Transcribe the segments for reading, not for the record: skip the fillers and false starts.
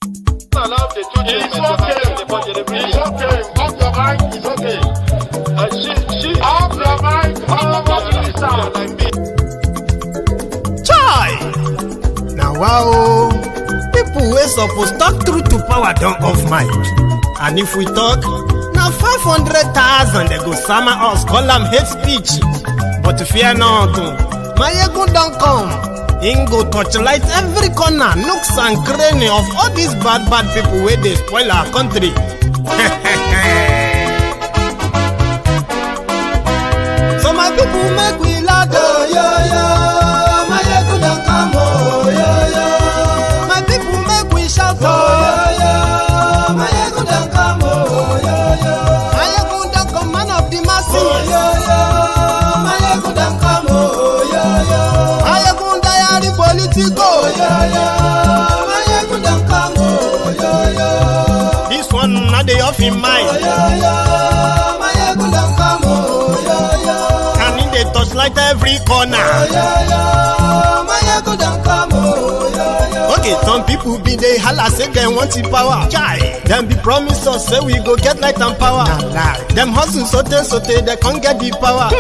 It's okay. Off your mind. It's okay. Off your mind. Chai! Now wow, people wey supposed talk truth to power don't off mic. And if we talk, now 500,000 they go summer us call them hate speech. But fear not, Maiyegun don't come. Him go torchlight every corner, nooks and cranny of all these bad people where they spoil our country. So my people make we laugh, oh, yo, yo. Maiyegun don't come, oh, yo, yo. My people make we shout, oh, yo, yo. Maiyegun don't come, oh, yo, yo. Maiyegun don't come, man of the masses, oh, yo, yo. Maiyegun don't come, oh, yo, yo. Maiyegun diary politico, oh, yo, yo. Maiyegun don't come, oh, yo, yo. This one not the off in mind, oh, yo, yo. Maiyegun don't come, oh, yo, yo. And in the touchlight every corner, oh, yo, yo. Maiyegun don't come, oh, yo, yo. Okay, some people be they holla say they want the power. Chai, them be promise us say we go get light and power. Nah. Them hustle so they can't get the power.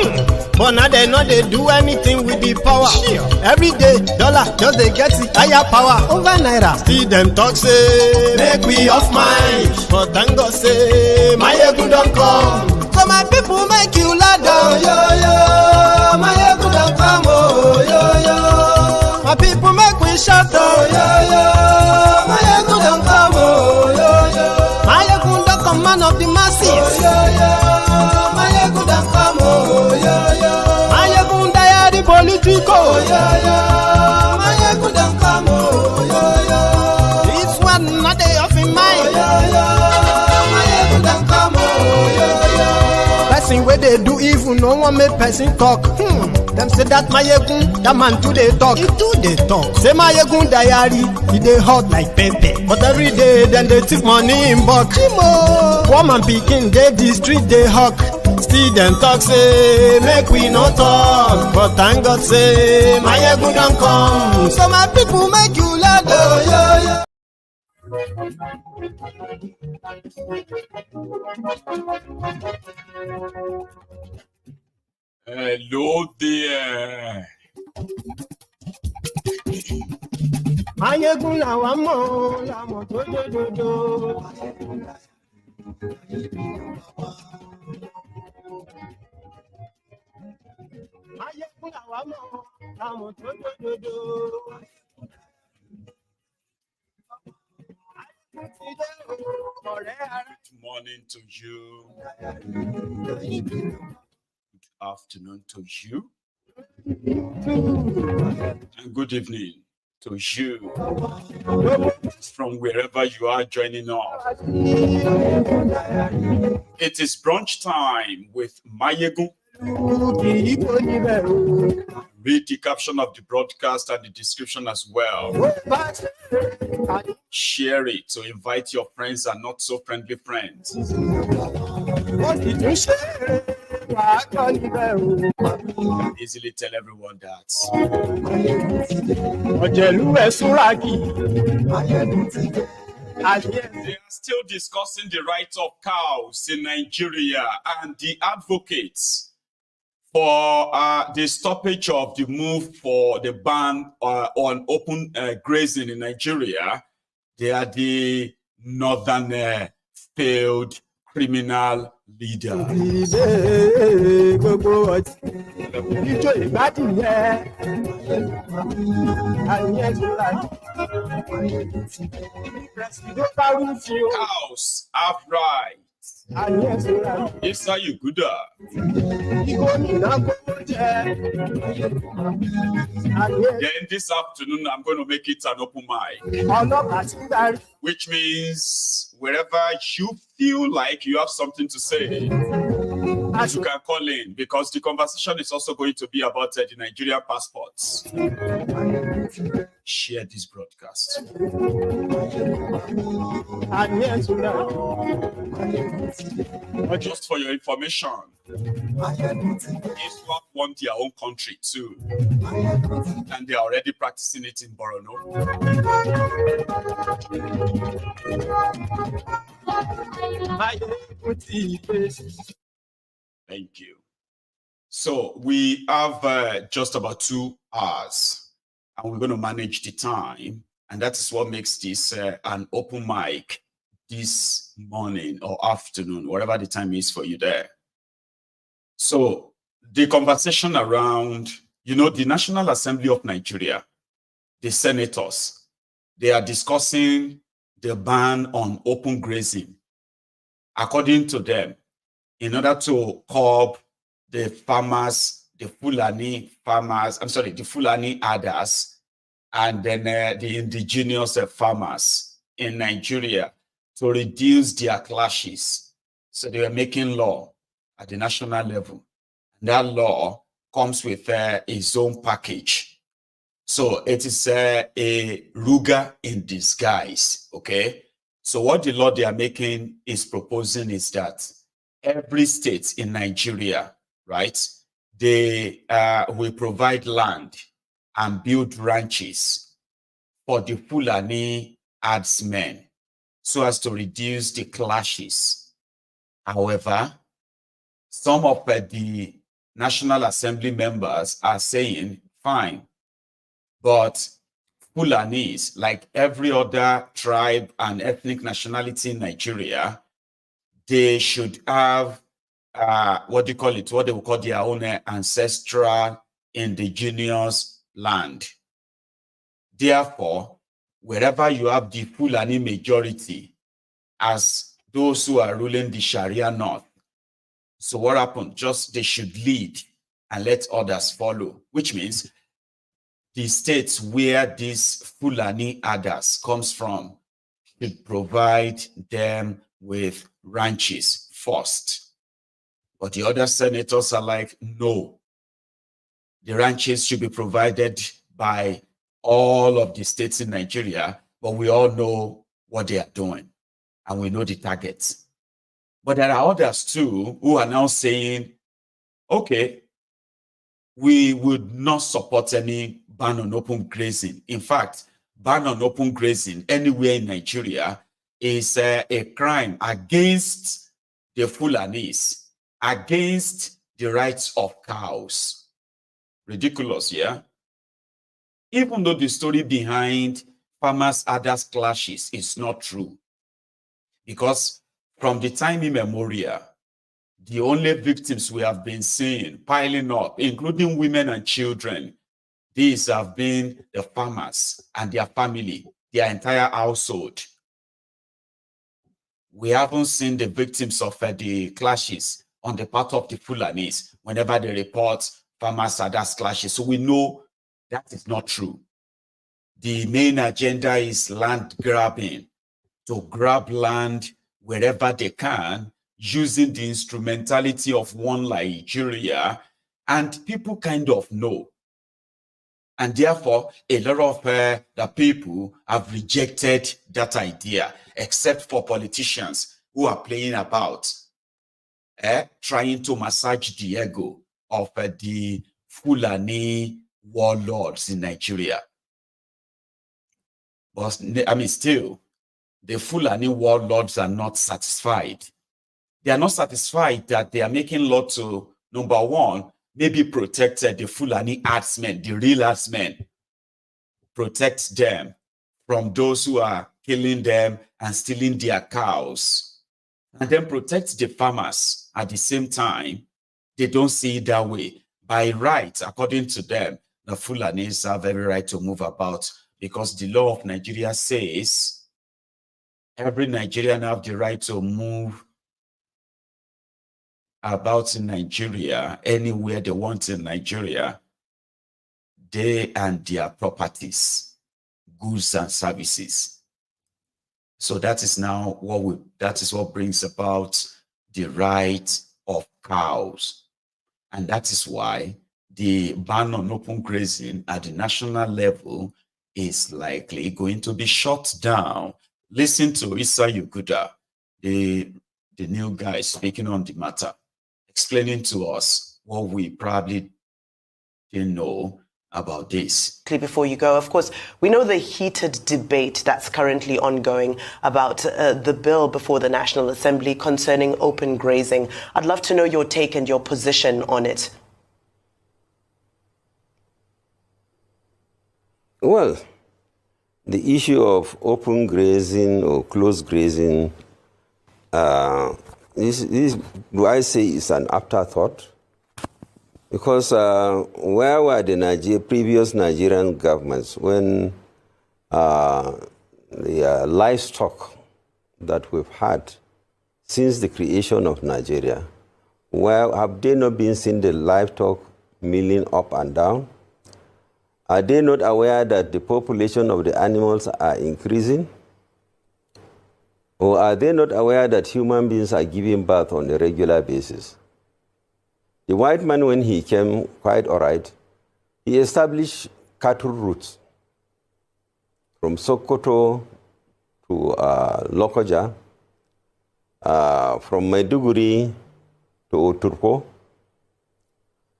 But now they know they do anything with the power. Every day, dollar just they get the higher power over naira. See them talk say make we off mind, but thank God say Maiyegun don't come. So my people make you laugh, oh, yo, yo. Maiyegun don't come, oh, yo, yo. My people make we shout, oh, yo, yo. Maiyegun don't come, oh, yo, yo. Maiyegun don't come, man of the masses, oh, yo, yo. Maiyegun don't come, oh, yo, yo. Maiyegun diary politico, oh, yo, yo. Maiyegun don't come, oh, yo, yo. This one not they off in mind, oh, yo, yo. Maiyegun don't come, oh, yo, yo. Person where they do evil, no one make person talk. Them say that Maiyegun, that man too they talk. He too they talk. Say Maiyegun diary, he they hot like pepper. But every day then they take money in bulk. Poor man picking, they the street they hawk. Still them talk say make we no talk. But thank God say Maiyegun don't come. So my people make you laugh, oh, yo, yo. Hello there. Maiyegun làwa mọ̀, làmọ̀ tó dòdòdò. Maiyegun làwa mọ̀, làmọ̀ tó dòdòdò. Good morning to you. Good afternoon to you. And good evening to you. From wherever you are joining us. It is brunch time with Maiyegun. Read the caption of the broadcast and the description as well. Share it to invite your friends and not so friendly friends. Easily tell everyone that. They are still discussing the rights of cows in Nigeria, and the advocates for the stoppage of the move for the ban on open grazing in Nigeria. They are the northern failed criminal leader. Cows have rights. It's a Yuguda. Then this afternoon, I'm going to make it an open mic. Which means wherever you feel like you have something to say, You can call in because the conversation is also going to be about the Nigerian passports. Share this broadcast. Just for your information, ISWAP want their own country too, and they are already practicing it in Borno. Thank you. So we have just about 2 hours, and we're going to manage the time, and that is what makes this an open mic this morning or afternoon, whatever the time is for you there. So the conversation around, the National Assembly of Nigeria, the senators, they are discussing the ban on open grazing. According to them, in order to curb the farmers, the Fulani farmers, the Fulani herders, and then the indigenous farmers in Nigeria to reduce their clashes. So they were making law at the national level. And that law comes with its own package. So it is a Ruga in disguise, okay? So what the law they are making is proposing is that every state in Nigeria, right, they will provide land and build ranches for the Fulani herdsmen so as to reduce the clashes. However, some of the National Assembly members are saying, fine, but Fulanis, like every other tribe and ethnic nationality in Nigeria, they should have what they will call their own ancestral indigenous land. Therefore, wherever you have the Fulani majority as those who are ruling the Sharia North, so what happened? Just they should lead and let others follow, which means the states where these Fulani herders comes from should provide them with ranches first. But the other senators are like, no, the ranches should be provided by all of the states in Nigeria, but we all know what they are doing and we know the targets. But there are others too who are now saying, okay, we would not support any ban on open grazing. In fact, ban on open grazing anywhere in Nigeria is a crime against the Fulanis, against the rights of cows. Ridiculous, yeah? Even though the story behind farmers' herders clashes is not true. Because from the time immemorial, the only victims we have been seeing piling up, including women and children, these have been the farmers and their family, their entire household. We haven't seen the victims of the clashes on the part of the Fulanis whenever they report farmers herders clashes. So we know that is not true. The main agenda is land grabbing, to grab land wherever they can, using the instrumentality of one Nigeria, and people kind of know. And therefore, a lot of the people have rejected that idea, except for politicians who are playing about, trying to massage the ego of the Fulani warlords in Nigeria. But I mean, still, the Fulani warlords are not satisfied. They are not satisfied that they are making law to, number one, maybe protect the Fulani herdsmen, the real herdsmen, protect them from those who are killing them and stealing their cows, and then protect the farmers at the same time. They don't see it that way. By right, according to them, the Fulanis have every right to move about because the law of Nigeria says every Nigerian have the right to move about in Nigeria, anywhere they want in Nigeria, they and their properties, goods and services. So that is now that is what brings about the right of cows. And that is why the ban on open grazing at the national level is likely going to be shut down. Listen to Issa Yuguda, the new guy speaking on the matter, explaining to us what we probably didn't know about this. Before you go, of course, we know the heated debate that's currently ongoing about the bill before the National Assembly concerning open grazing. I'd love to know your take and your position on it. Well, the issue of open grazing or closed grazing, do I say is an afterthought? Because where were the previous Nigerian governments when the livestock that we've had since the creation of Nigeria, where have they not been seeing the livestock milling up and down? Are they not aware that the population of the animals are increasing? Or are they not aware that human beings are giving birth on a regular basis? The white man, when he came, quite all right, he established cattle routes from Sokoto to Lokoja, from Maiduguri to Oturko,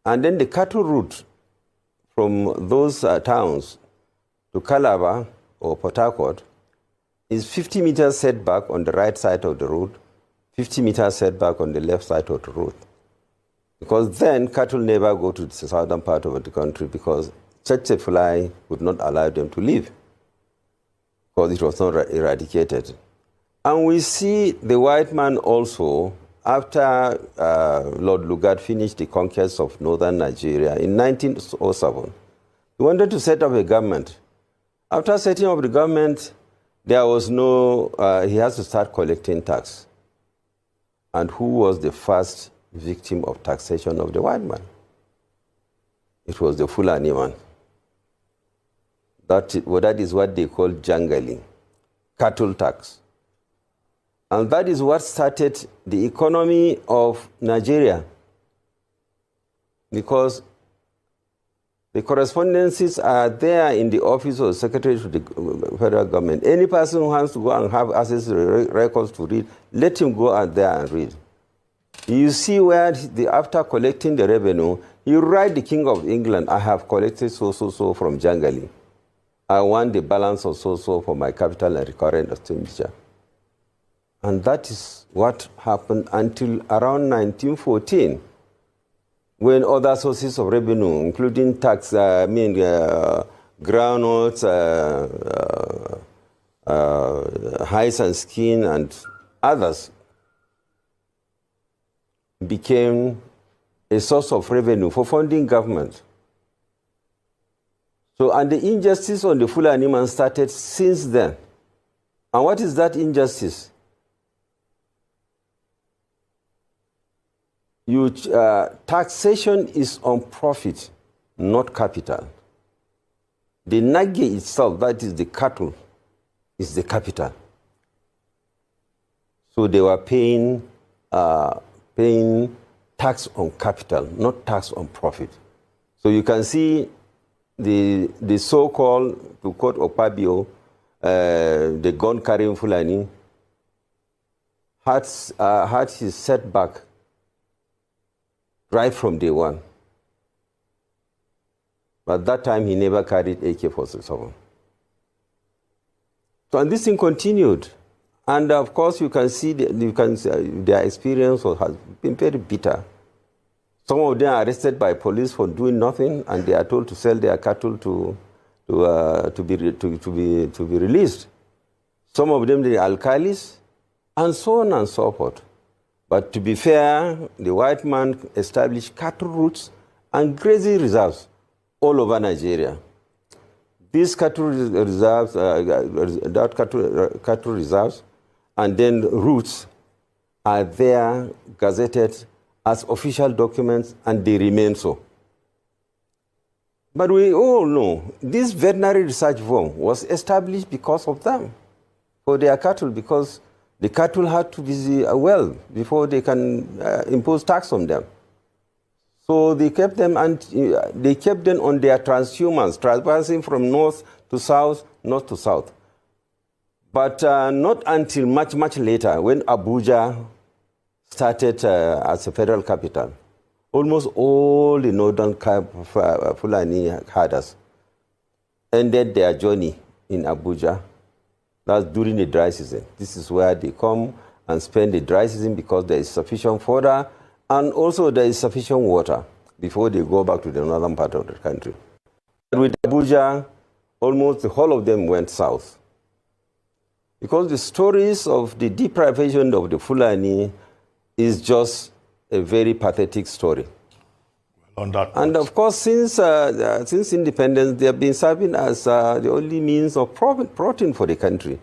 and then the cattle route from those towns to Calabar or Port Harcourt is 50 meters setback on the right side of the road, 50 meters setback on the left side of the road. Because then cattle never go to the southern part of the country because such a fly would not allow them to live because it was not eradicated. And we see the white man also, after Lord Lugard finished the conquest of northern Nigeria in 1907, he wanted to set up a government. After setting up the government, there was no, he has to start collecting tax. And who was the first victim of taxation of the white man? It was the Fulani man. That is what they call jangling, cattle tax. And that is what started the economy of Nigeria. Because the correspondences are there in the office of the Secretary to the federal government. Any person who wants to go and have access to the records to read, let him go out there and read. You see where, after collecting the revenue, you write the King of England, I have collected so from jangling. I want the balance of so for my capital and recurrent expenditure. And that is what happened until around 1914, when other sources of revenue, including tax, groundnuts, hides and skin, and others, became a source of revenue for funding government. So, and the injustice on the Fulani man started since then. And what is that injustice? Taxation is on profit, not capital. The nage itself, that is the cattle, is the capital. So they were paying tax on capital, not tax on profit. So you can see the so-called, to quote Opabio, the gun-carrying Fulani, had his setback right from day one. But at that time, he never carried AK-47. So, and this thing continued. And of course, you can see their experience has been very bitter. Some of them are arrested by police for doing nothing, and they are told to sell their cattle to be released. Some of them, the alkalis, and so on and so forth. But to be fair, the white man established cattle routes and grazing reserves all over Nigeria. These cattle reserves, cattle reserves, and then routes are there gazetted as official documents, and they remain so. But we all know this veterinary research firm was established because of them, for their cattle, because The cattle had to be well before they can impose tax on them. So they kept them, and they kept them on their transhumance, traversing from north to south, north to south. But not until much, much later, when Abuja started as a federal capital, almost all the northern Fulani herders ended their journey in Abuja. That's during the dry season. This is where they come and spend the dry season because there is sufficient fodder and also there is sufficient water before they go back to the northern part of the country. With Abuja, almost the whole of them went south. Because the stories of the deprivation of the Fulani is just a very pathetic story. On that point. And of course, since independence, they have been serving as the only means of protein for the country.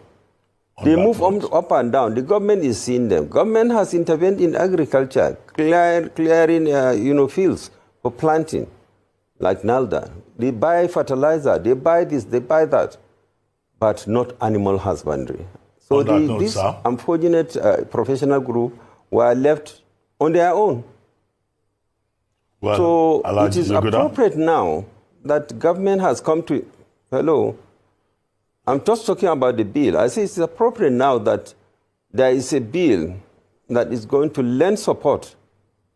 They move up and down. The government is seeing them. Government has intervened in agriculture, clearing fields for planting, like Nalda. They buy fertilizer, they buy this, they buy that, but not animal husbandry. So this unfortunate professional group were left on their own. Well, so it is appropriate now that government has come to... Hello? I'm just talking about the bill. I say it's appropriate now that there is a bill that is going to lend support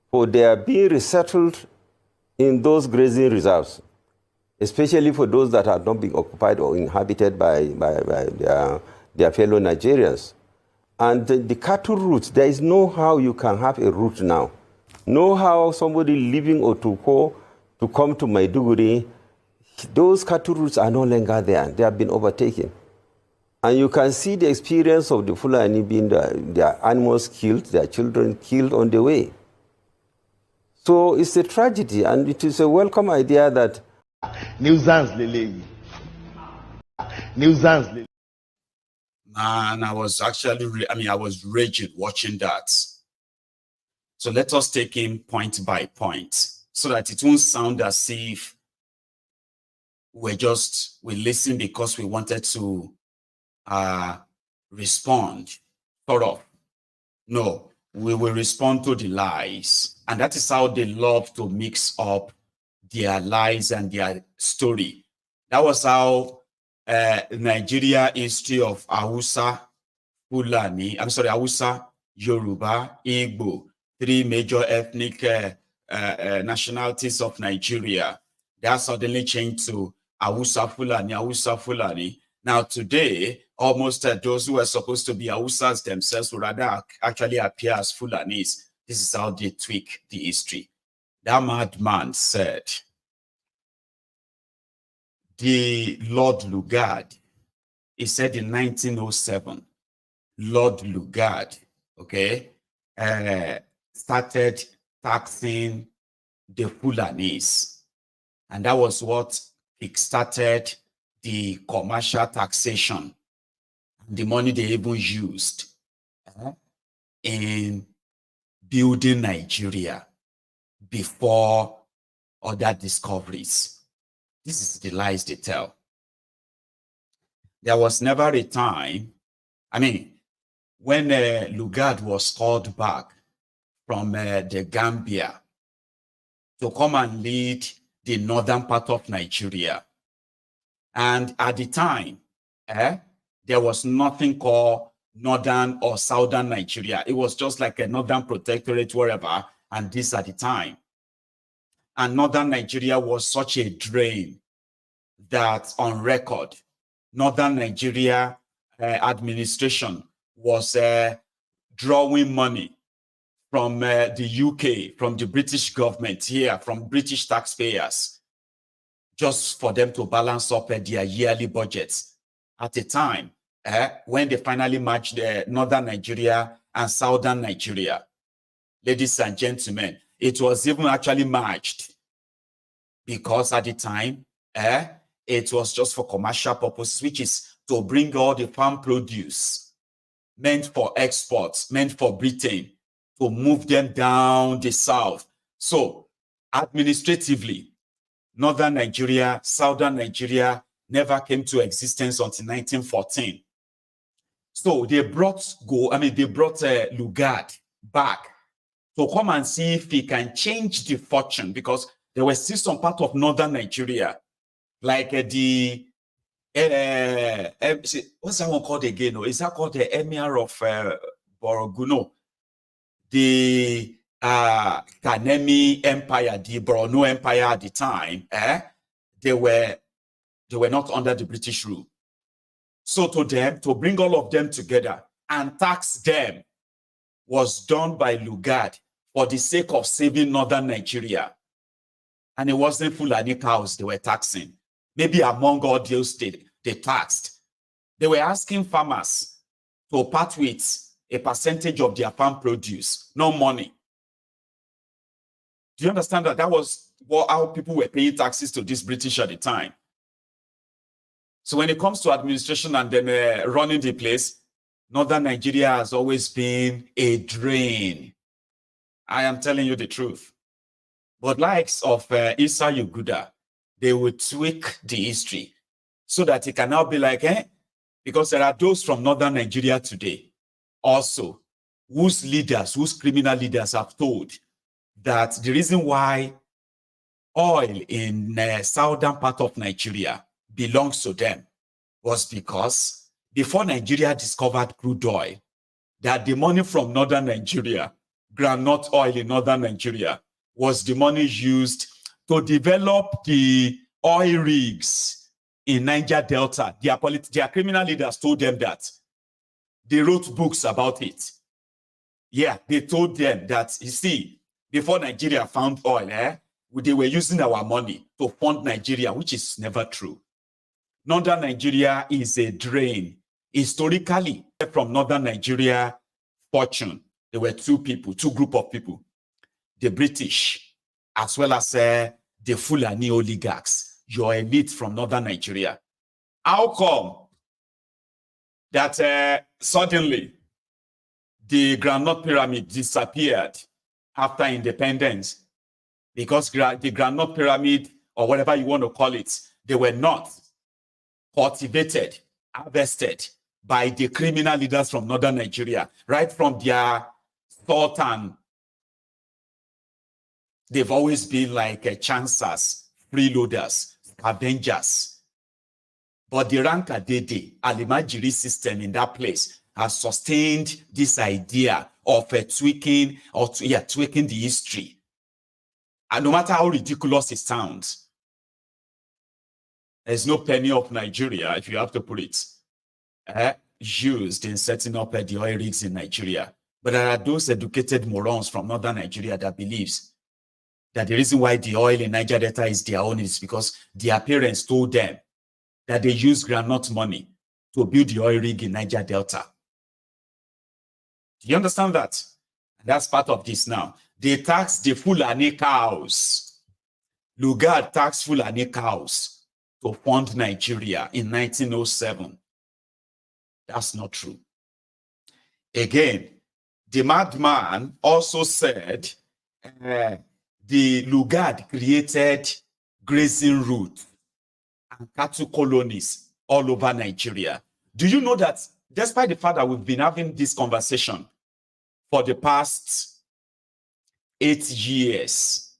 for their being resettled in those grazing reserves, especially for those that are not being occupied or inhabited by their fellow Nigerians. And the cattle routes, there is no how you can have a route now. No how somebody leaving Otuko to come to Maiduguri, those cattle routes are no longer there. They have been overtaken. And you can see the experience of the Fulani being their animals killed, their children killed on the way. So it's a tragedy, and it is a welcome idea that... Nuisance, Lele. Nuisance, Lele. Man, I was actually, I was raging watching that. So let us take him point by point so that it won't sound as if we listen because we wanted to respond. Sort of. No, we will respond to the lies. And that is how they love to mix up their lies and their story. That was how Nigeria history of Hausa, Fulani, Hausa, Yoruba, Igbo, three major ethnic nationalities of Nigeria. They are suddenly changed to Hausa Fulani, Hausa Fulani. Now today, almost those who are supposed to be Hausas themselves would rather actually appear as Fulanis. This is how they tweak the history. That madman said, the Lord Lugard, he said in 1907, Lord Lugard, okay, started taxing the Fulanis. And that was what kickstarted the commercial taxation, the money they even used in building Nigeria before other discoveries. This is the lies they tell. There was never a time, when Lugard was called back from the Gambia to come and lead the northern part of Nigeria. And at the time, there was nothing called northern or southern Nigeria. It was just like a northern protectorate, wherever, and this at the time. And northern Nigeria was such a drain that on record, northern Nigeria administration was drawing money from the UK, from the British government here, from British taxpayers, just for them to balance up their yearly budgets. At a time when they finally matched northern Nigeria and southern Nigeria, ladies and gentlemen, it was even actually matched because at the time, it was just for commercial purposes, which is to bring all the farm produce meant for exports, meant for Britain, to move them down the south. So administratively, northern Nigeria, southern Nigeria never came to existence until 1914. So they brought Lugard back to come and see if he can change the fortune, because there was still some part of northern Nigeria, like what's that one called again? Is that called the Emir of Boroguno? The Kanemi Empire, the Borno Empire at the time, they were not under the British rule. So to bring all of them together and tax them was done by Lugard for the sake of saving northern Nigeria. And it wasn't Fulani cows they were taxing. Maybe among all those they taxed. They were asking farmers to part with a percentage of their farm produce, no money. Do you understand that? That was how people were paying taxes to this British at the time. So when it comes to administration and then running the place, northern Nigeria has always been a drain. I am telling you the truth. But likes of Isa Yuguda, they would tweak the history so that it can now be like, because there are those from northern Nigeria today also whose criminal leaders have told that the reason why oil in southern part of Nigeria belongs to them was because before Nigeria discovered crude oil, that the money from northern Nigeria, groundnut oil in northern Nigeria, was the money used to develop the oil rigs in Niger Delta. Their criminal leaders told them that. They wrote books about it. Yeah, they told them that, you see, before Nigeria found oil, they were using our money to fund Nigeria, which is never true. Northern Nigeria is a drain. Historically, from northern Nigeria fortune, there were two group of people. The British, as well as the Fulani oligarchs, your elite from northern Nigeria. How come that suddenly the groundnut pyramid disappeared after independence? Because the groundnut pyramid, or whatever you want to call it, they were not cultivated, harvested by the criminal leaders from northern Nigeria, right from their sultan. They've always been like chancers, freeloaders, scavengers. But the Rankadede, Alimajiri system in that place has sustained this idea of tweaking the history. And no matter how ridiculous it sounds, there's no penny of Nigeria, if you have to put it, used in setting up the oil rigs in Nigeria. But there are those educated morons from northern Nigeria that believes that the reason why the oil in Niger Delta is their own is because their parents told them that they use groundnut money to build the oil rig in Niger Delta. Do you understand that? That's part of this now. They tax the Fulani cows. Lugard taxed Fulani cows to fund Nigeria in 1907. That's not true. Again, the madman also said the Lugard created grazing routes and cattle colonies all over Nigeria. Do you know that despite the fact that we've been having this conversation for the past 8 years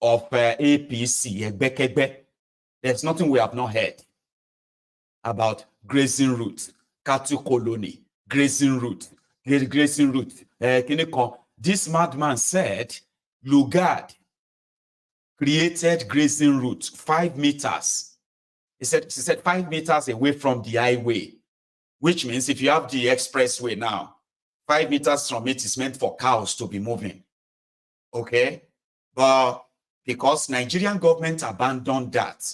of APC, there's nothing we have not heard about grazing routes, cattle colony, grazing route. This madman said Lugard created grazing route 5 meters. She said 5 meters away from the highway, which means if you have the expressway now, 5 meters from it is meant for cows to be moving. Okay? But because Nigerian government abandoned that,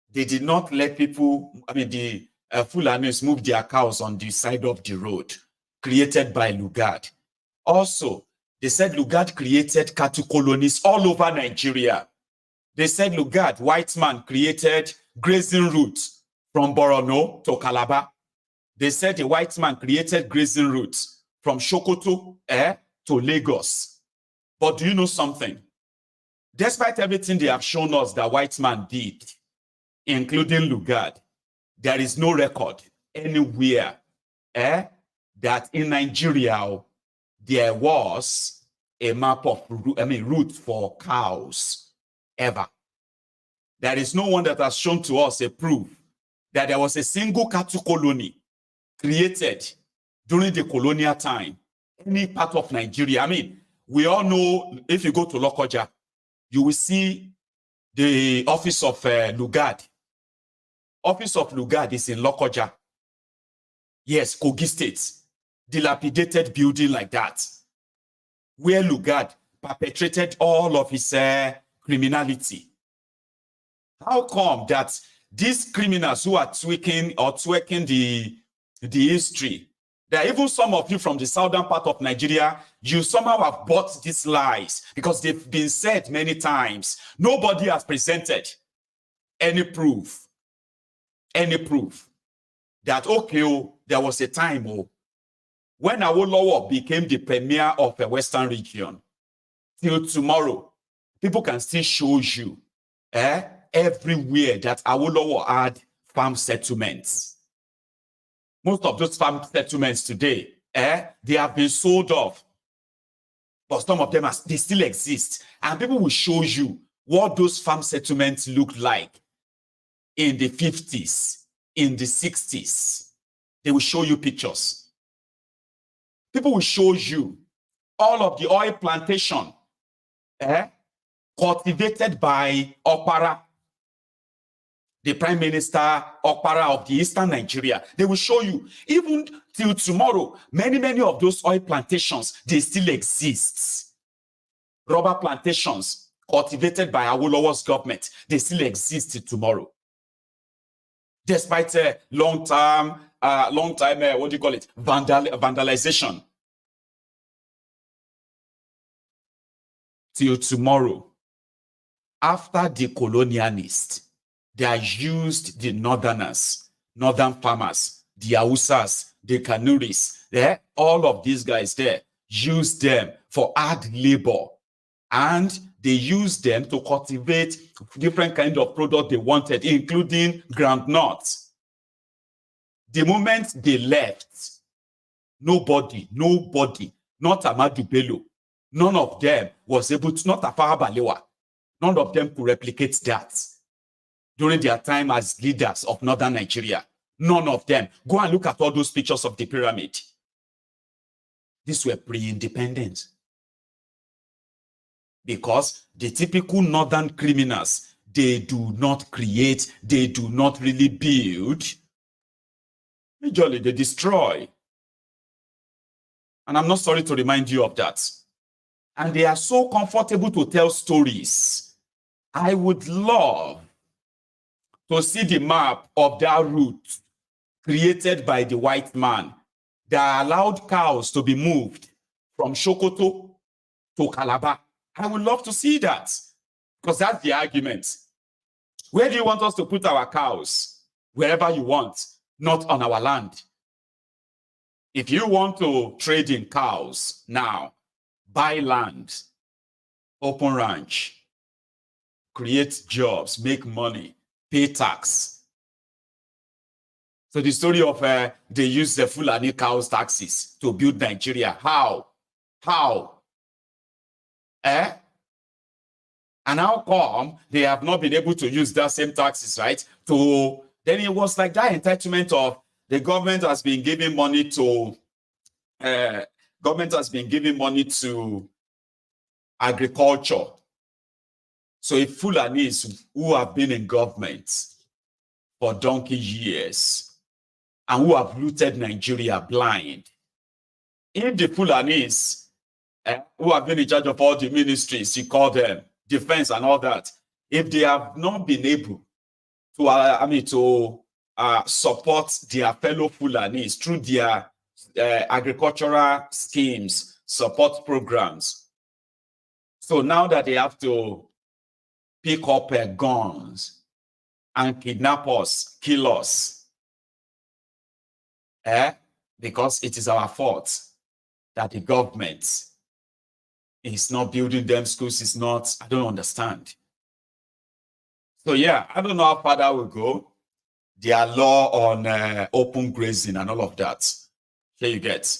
they did not let people, the Fulanis move their cows on the side of the road created by Lugard. Also, they said Lugard created cattle colonies all over Nigeria. They said Lugard, white man, created grazing routes from Borno to Calabar. They said the white man created grazing routes from Sokoto to Lagos. But do you know something? Despite everything they have shown us that white man did, including Lugard, there is no record anywhere that in Nigeria, there was a map of, route for cows ever. There is no one that has shown to us a proof that there was a single cattle colony created during the colonial time, any part of Nigeria. I mean, we all know if you go to Lokoja, you will see the office of Lugard. Office of Lugard is in Lokoja. Yes, Kogi State. Dilapidated building like that, where Lugard perpetrated all of his criminality. How come that these criminals who are twerking the history, there are even some of you from the southern part of Nigeria, you somehow have bought these lies because they've been said many times. Nobody has presented any proof that, okay, there was a time when Awolowo became the premier of a Western region. Till tomorrow, people can still show you everywhere that Awolowo had farm settlements. Most of those farm settlements today, they have been sold off. But some of them, they still exist. And people will show you what those farm settlements looked like in the 50s, in the 60s. They will show you pictures. People will show you all of the oil plantation cultivated by Okpara, the Prime Minister Okpara of the Eastern Nigeria. They will show you, even till tomorrow, many of those oil plantations, they still exist. Rubber plantations cultivated by Awolowo's government, they still exist till tomorrow. Despite a long time, what do you call it, vandalization. Till tomorrow, after the colonialists, they used the northerners, northern farmers, the Hausas, the Kanuris, all of these guys there, used them for hard labor. And they used them to cultivate different kinds of products they wanted, including groundnuts. The moment they left, nobody, not Amadu Bello, none of them was able to, not Tafawa Balewa, none of them could replicate that during their time as leaders of northern Nigeria. None of them. Go and look at all those pictures of the pyramid. These were pre-independence. Because the typical northern criminals, they do not create, they do not really build. Usually they destroy. And I'm not sorry to remind you of that. And they are so comfortable to tell stories. I would love to see the map of that route created by the white man that allowed cows to be moved from Sokoto to Calabar. I would love to see that, because that's the argument. Where do you want us to put our cows? Wherever you want, not on our land. If you want to trade in cows now, buy land, open ranch, create jobs, make money, pay tax. So the story of they use the Fulani cows taxes to build Nigeria. How? And how come they have not been able to use that same taxes, right? Then it was like that entitlement of the government has been giving money to agriculture. So if Fulanis who have been in government for donkey years and who have looted Nigeria blind, if the Fulanis who have been in charge of all the ministries, you call them defense and all that, if they have not been able to support their fellow Fulanis through their agricultural schemes, support programs, so now that they have to pick up guns and kidnap us, kill us, because it is our fault that the government is not building them schools, is not, I don't understand. So yeah, I don't know how far that will go. Their law on open grazing and all of that. Here you get.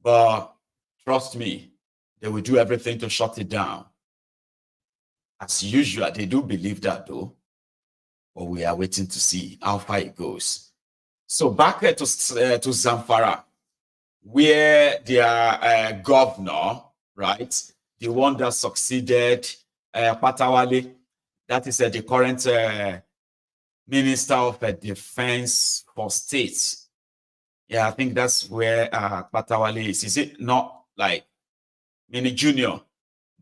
But trust me, they will do everything to shut it down. As usual, they do believe that though. But we are waiting to see how far it goes. So back to Zamfara, where their governor, right, the one that succeeded Patawale, that is the current Minister of Defense for States. Yeah, I think that's where Patawale is. Is it not like Mini Junior?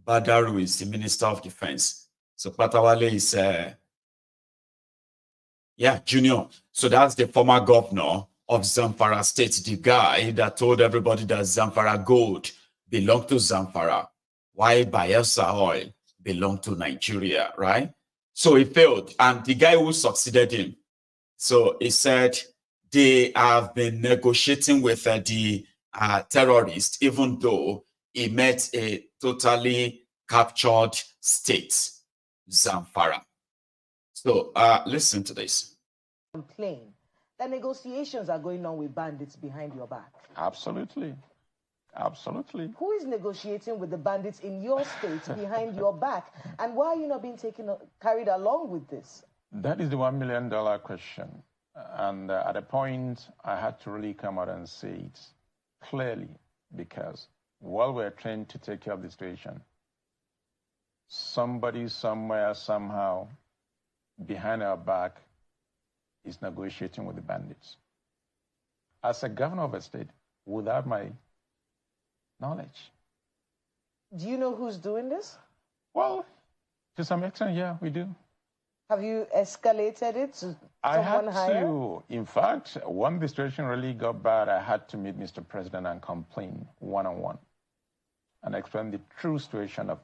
Badaru is the Minister of Defense. So Patawale is, Junior. So that's the former governor of Zamfara State, the guy that told everybody that Zamfara gold belonged to Zamfara, while Bayelsa oil belonged to Nigeria, right? So he failed, and the guy who succeeded him, so he said they have been negotiating with the terrorists, even though he met a totally captured state, Zamfara. So listen to this. Complain that negotiations are going on with bandits behind your back. Absolutely. Absolutely. Who is negotiating with the bandits in your state behind your back? And why are you not being carried along with this? That is the $1 million question. And at a point, I had to really come out and say it clearly, because while we're trying to take care of the situation, somebody, somewhere, somehow, behind our back is negotiating with the bandits. As a governor of a state, without my knowledge. Do you know who's doing this? Well, to some extent, yeah, we do. Have you escalated it to someone higher? In fact, when the situation really got bad, I had to meet Mr. President and complain one-on-one and explain the true situation of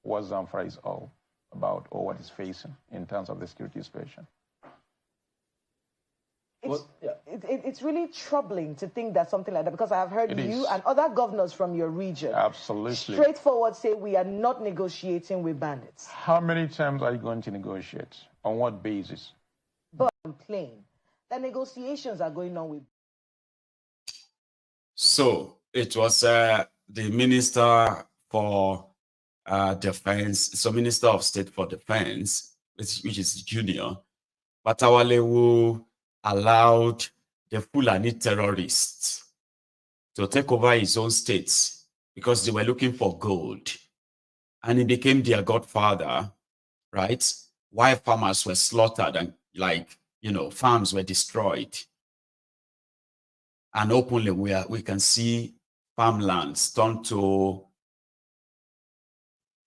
what Zamfara is all about or what it's facing in terms of the security situation. It's really troubling to think that something like that, because I have heard you and other governors from your region straightforward say we are not negotiating with bandits. How many times are you going to negotiate? On what basis? But complain that negotiations are going on with. So it was the Minister for Defense, so Minister of State for Defense, which is Junior, Patawale, who allowed the Fulani terrorists to take over his own states because they were looking for gold. And he became their godfather, right? While farmers were slaughtered and farms were destroyed. And openly we can see farmlands turned to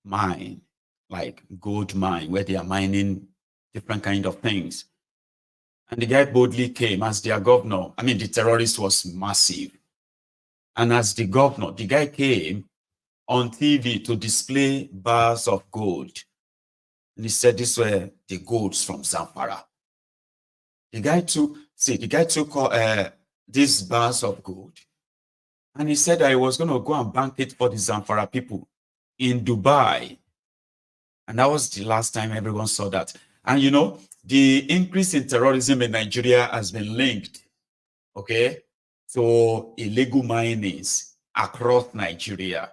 mine, like gold mine, where they are mining different kind of things. And the guy boldly came as their governor. I mean, the terrorist was massive. And as the governor, the guy came on TV to display bars of gold. And he said these were the golds from Zamfara. The guy took these bars of gold. And he said that he was going to go and bank it for the Zamfara people in Dubai. And that was the last time everyone saw that. And the increase in terrorism in Nigeria has been linked, to illegal minings across Nigeria.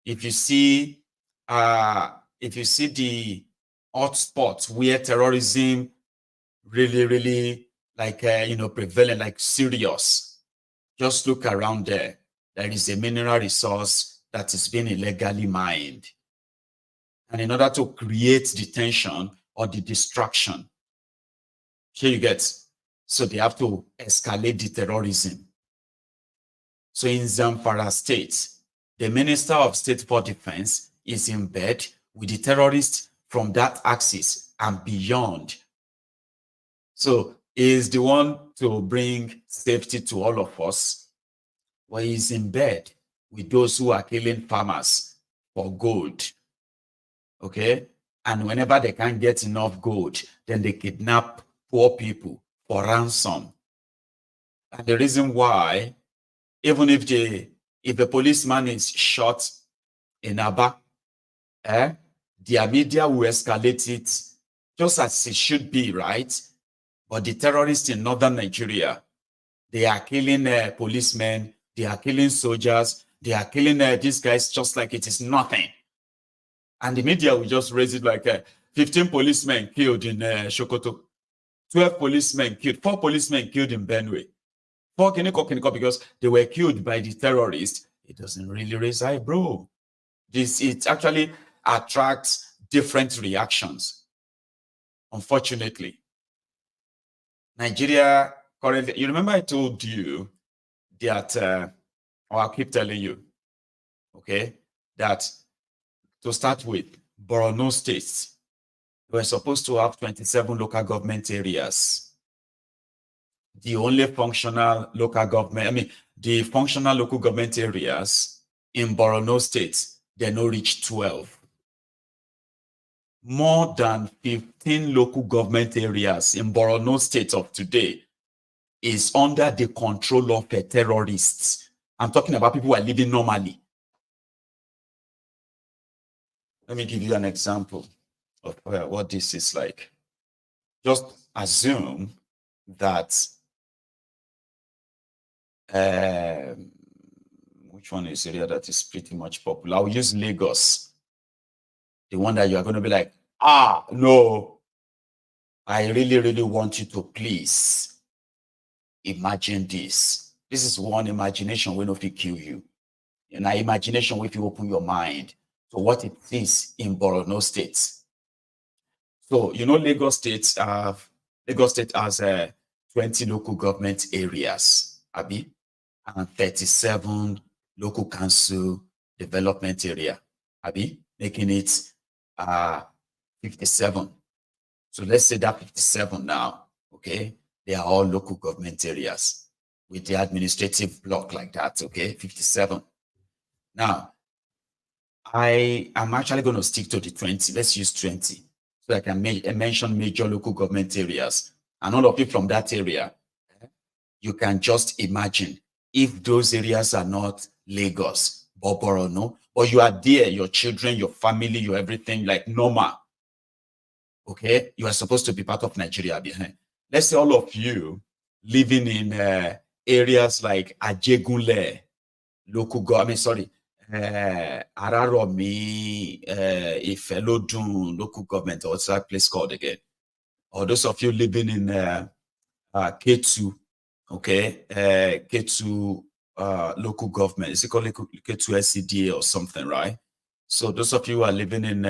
If you see the hotspots where terrorism really prevalent, like serious, just look around there. There is a mineral resource that is being illegally mined. And in order to create the tension or the distraction, here you get, so they have to escalate the terrorism. So in Zamfara State, the Minister of State for Defense is in bed with the terrorists from that axis and beyond. So he is the one to bring safety to all of us, where he's in bed with those who are killing farmers for gold. And whenever they can't get enough gold, then they kidnap poor people for ransom. And the reason why, even if a policeman is shot in Aba, their media will escalate it just as it should be, right? But the terrorists in northern Nigeria, they are killing policemen They are killing soldiers. They are killing these guys just like it is nothing. And the media will just raise it like 15 policemen killed in Sokoto, 12 policemen killed, 4 policemen killed in Benue, 4 Kiniko because they were killed by the terrorists. It doesn't really raise eyebrow. It actually attracts different reactions. Unfortunately, Nigeria currently, you remember I told you that, or I'll keep telling you, okay, that to start with, Borno states were supposed to have 27 local government areas. The only functional local government, the functional local government areas in Borno state, they no reach 12. More than 15 local government areas in Borno state of today is under the control of the terrorists. I'm talking about people who are living normally. Let me give you an example of what this is like. Just assume that, which one is the area that is pretty much popular? I'll use Lagos. The one that you are going to be like, no, I really, really want you to please imagine this. This is one imagination when if it kill you. And an imagination if you open your mind to what it is in Borno State. So, you know, Lagos State has 20 local government areas, Abi, and 37 local council development area, Abi, making it 57. So let's say that 57 now, okay? They are all local government areas with the administrative block like that, okay? 57. Now, I am actually going to stick to the 20. Let's use 20. So I can mention major local government areas. And all of you from that area, you can just imagine if those areas are not Lagos, Borno, but you are there, your children, your family, your everything like normal. Okay, you are supposed to be part of Nigeria behind. Let's say all of you living in areas like Ajegunle, local government, Araromi, Ifelodun, local government, what's that place called again? Or those of you living in K2, okay, K2 local government, is it called K2 SCDA or something, right? So those of you who are living in,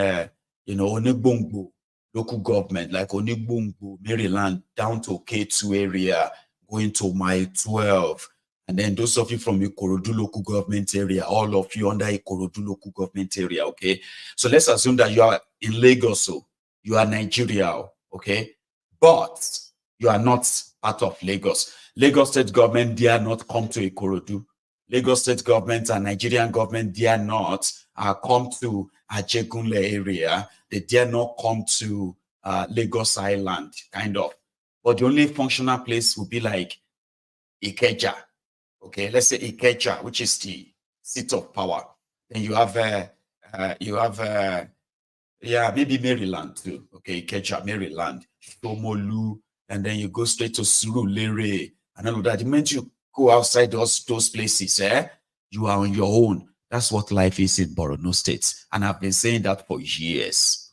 Onigbongbo, local government, like Onigbongbo, Maryland, down to K2 area, going to Mile 12, and then those of you from Ikorodu local government area, all of you under Ikorodu local government area, okay? So let's assume that you are in Lagos, so you are Nigeria, okay? But you are not part of Lagos. Lagos state government dare not come to Ikorodu. Lagos state government and Nigerian government dare not come to Ajegunle area. They dare not come to Lagos Island, kind of. But the only functional place would be like Ikeja. Okay, let's say Ikeja, which is the seat of power. Then you have maybe Maryland too. Okay, Ikeja, Maryland, Shomolu, and then you go straight to Surulere, and all of that. The moment you go outside those places, you are on your own. That's what life is in Borno State, and I've been saying that for years.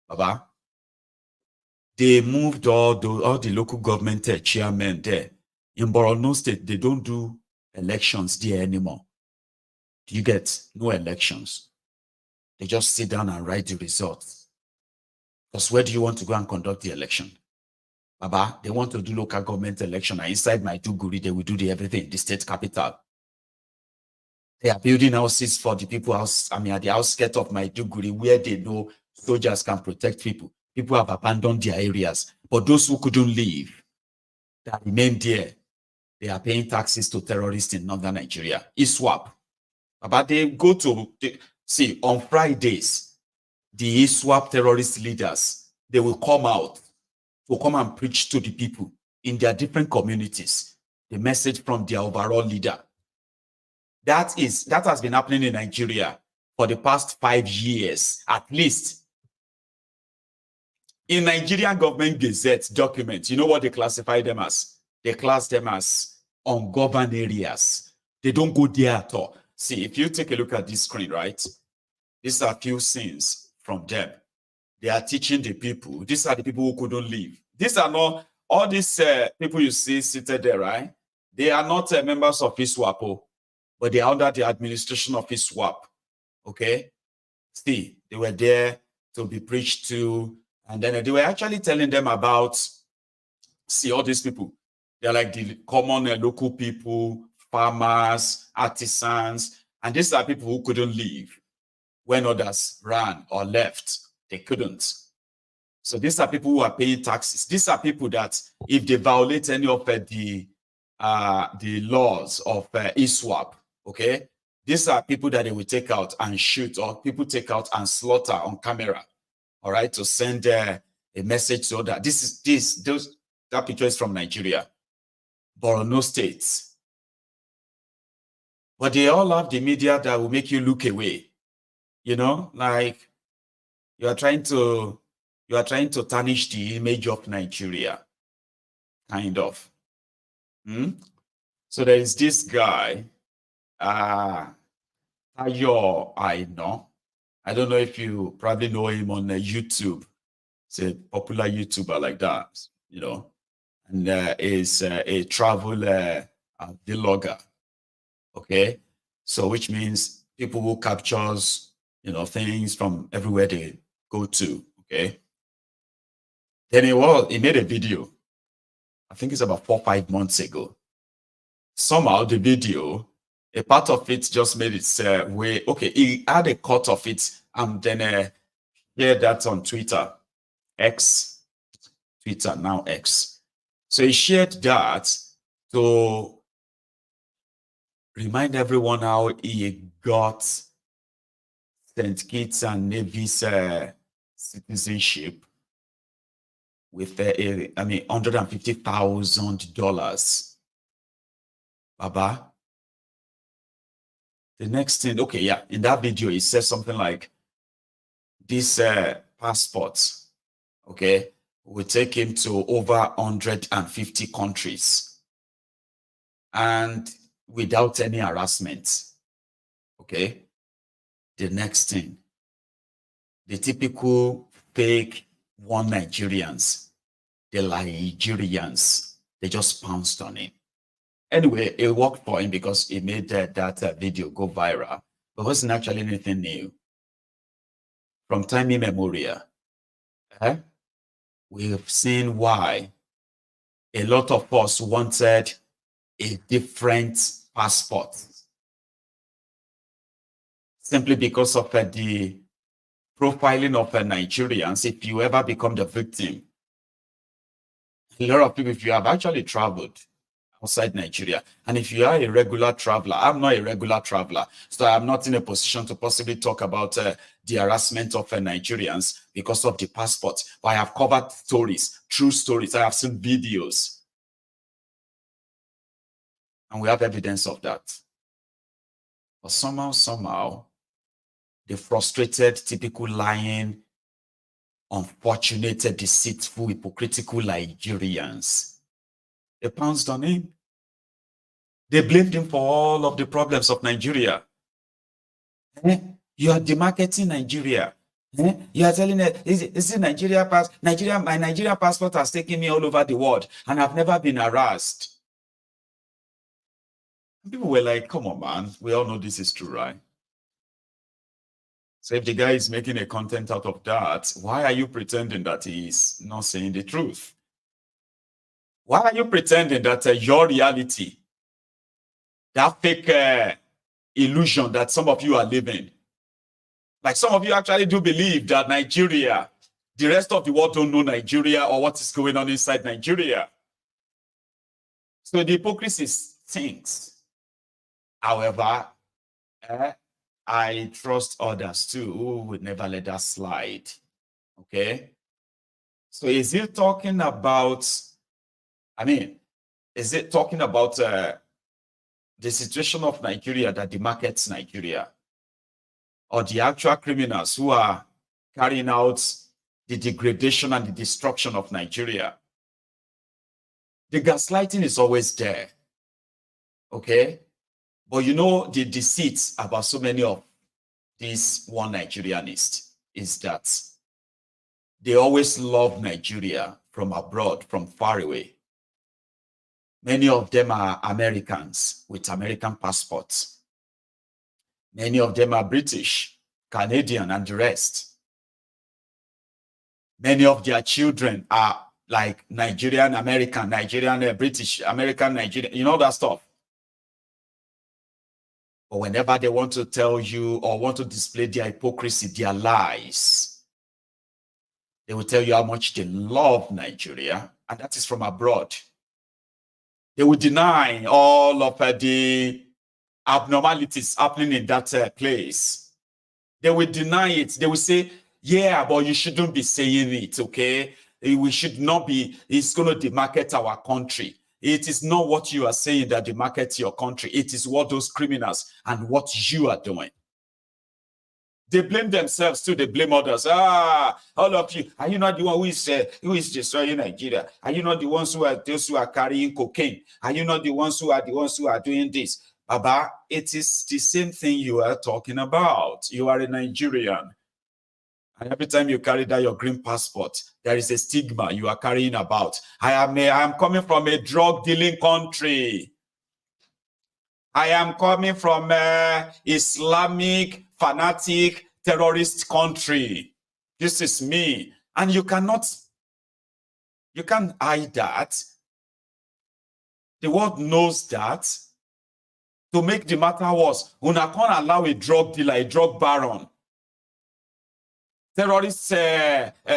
Baba, they moved all the local government chairmen there. In Borno State, they don't do elections there anymore. Do you get? No elections. They just sit down and write the results. Because where do you want to go and conduct the election? Baba, they want to do local government election, and inside Maiduguri, they will do everything in the state capital. They are building houses for the people, at the outskirts of Maiduguri, where they know soldiers can protect people. People have abandoned their areas. But those who couldn't leave, that remain there, they are paying taxes to terrorists in northern Nigeria. ISWAP. But they go to, see, on Fridays, the ISWAP terrorist leaders, they will come out to come and preach to the people in their different communities, the message from their overall leader. That has been happening in Nigeria for the past 5 years, at least. In Nigerian government gazette documents, you know what they classify them as? They class them as ungoverned areas. They don't go there at all. See, if you take a look at this screen, right? These are few scenes from them. They are teaching the people. These are the people who couldn't leave. These are not, all these people you see seated there, right? They are not members of ISWAP, but they are under the administration of ISWAP, okay? See, they were there to be preached to, and then they were actually telling them about, see, all these people. They're like the common local people, farmers, artisans, and these are people who couldn't leave when others ran or left. They couldn't. So these are people who are paying taxes. These are people that if they violate any of the laws of ISWAP, okay, these are people that they will take out and shoot, or people take out and slaughter on camera, all right, to send a message to that. That picture is from Nigeria, Borno State. But they all have the media that will make you look away. You know, like you are trying to tarnish the image of Nigeria, kind of. So there is this guy, Tope Aina. I don't know if you probably know him on YouTube. It's a popular YouTuber like that, you know, and is a travel vlogger. Okay, so which means people who captures, you know, things from everywhere they go to. Okay, then he made a video. I think it's about 4 or 5 months ago. Somehow the video, a part of it just made its way. Okay, he had a cut of it and then shared that on Twitter, X, Twitter now X. So he shared that to remind everyone how he got St. Kitts and Navis citizenship with $150,000. Baba. The next thing, okay, yeah, in that video, he says something like, this passport, okay, will take him to over 150 countries and without any harassment. Okay. The next thing, the typical fake Nigerians, the liejiriyans, they just pounced on him. Anyway, it worked for him because he made that video go viral. But it wasn't actually anything new. From time immemorial, we have seen why a lot of us wanted a different passport. Simply because of the profiling of Nigerians. If you ever become the victim, a lot of people, if you have actually traveled outside Nigeria, and if you are a regular traveler, I'm not a regular traveler, so I'm not in a position to possibly talk about the harassment of Nigerians because of the passport, but I have covered stories, true stories. I have seen videos, and we have evidence of that. But somehow, the frustrated, typical lying, unfortunate, deceitful, hypocritical Nigerians, they pounced on him. They blamed him for all of the problems of Nigeria. You are demarketing Nigeria. You are telling us, is it Nigeria my Nigerian passport has taken me all over the world and I've never been harassed. People were like, come on, man. We all know this is true, right? So if the guy is making a content out of that, why are you pretending that he is not saying the truth? Why are you pretending that your reality, that fake illusion that some of you are living, like some of you actually do believe that Nigeria, the rest of the world don't know Nigeria or what is going on inside Nigeria. So the hypocrisy stinks. However, I trust others too who would never let that slide. Okay? So is he talking about, is it talking about the situation of Nigeria that demarkets Nigeria? Or the actual criminals who are carrying out the degradation and the destruction of Nigeria? The gaslighting is always there. Okay? But you know, the deceit about so many of these one Nigerianists is that they always love Nigeria from abroad, from far away. Many of them are Americans with American passports. Many of them are British, Canadian, and the rest. Many of their children are like Nigerian, American, Nigerian, British, American, Nigerian, you know that stuff. But whenever they want to tell you or want to display their hypocrisy, their lies, they will tell you how much they love Nigeria, and that is from abroad. They will deny all of the abnormalities happening in that place. They will deny it. They will say, yeah, but you shouldn't be saying it, okay? We should not be, it's going to demarket our country. It is not what you are saying that demarkets your country. It is what those criminals and what you are doing. They blame themselves too. They blame others. All of you. Are you not the one who is destroying Nigeria? Are you not the ones who are those who are carrying cocaine? Are you not the ones who are doing this? Baba, it is the same thing you are talking about. You are a Nigerian. And every time you carry that your green passport, there is a stigma you are carrying about. I am coming from a drug dealing country. I am coming from Islamic fanatic terrorist country. This is me. And you can't hide that. The world knows that. To make the matter worse, una can't allow a drug dealer, a drug baron, terrorist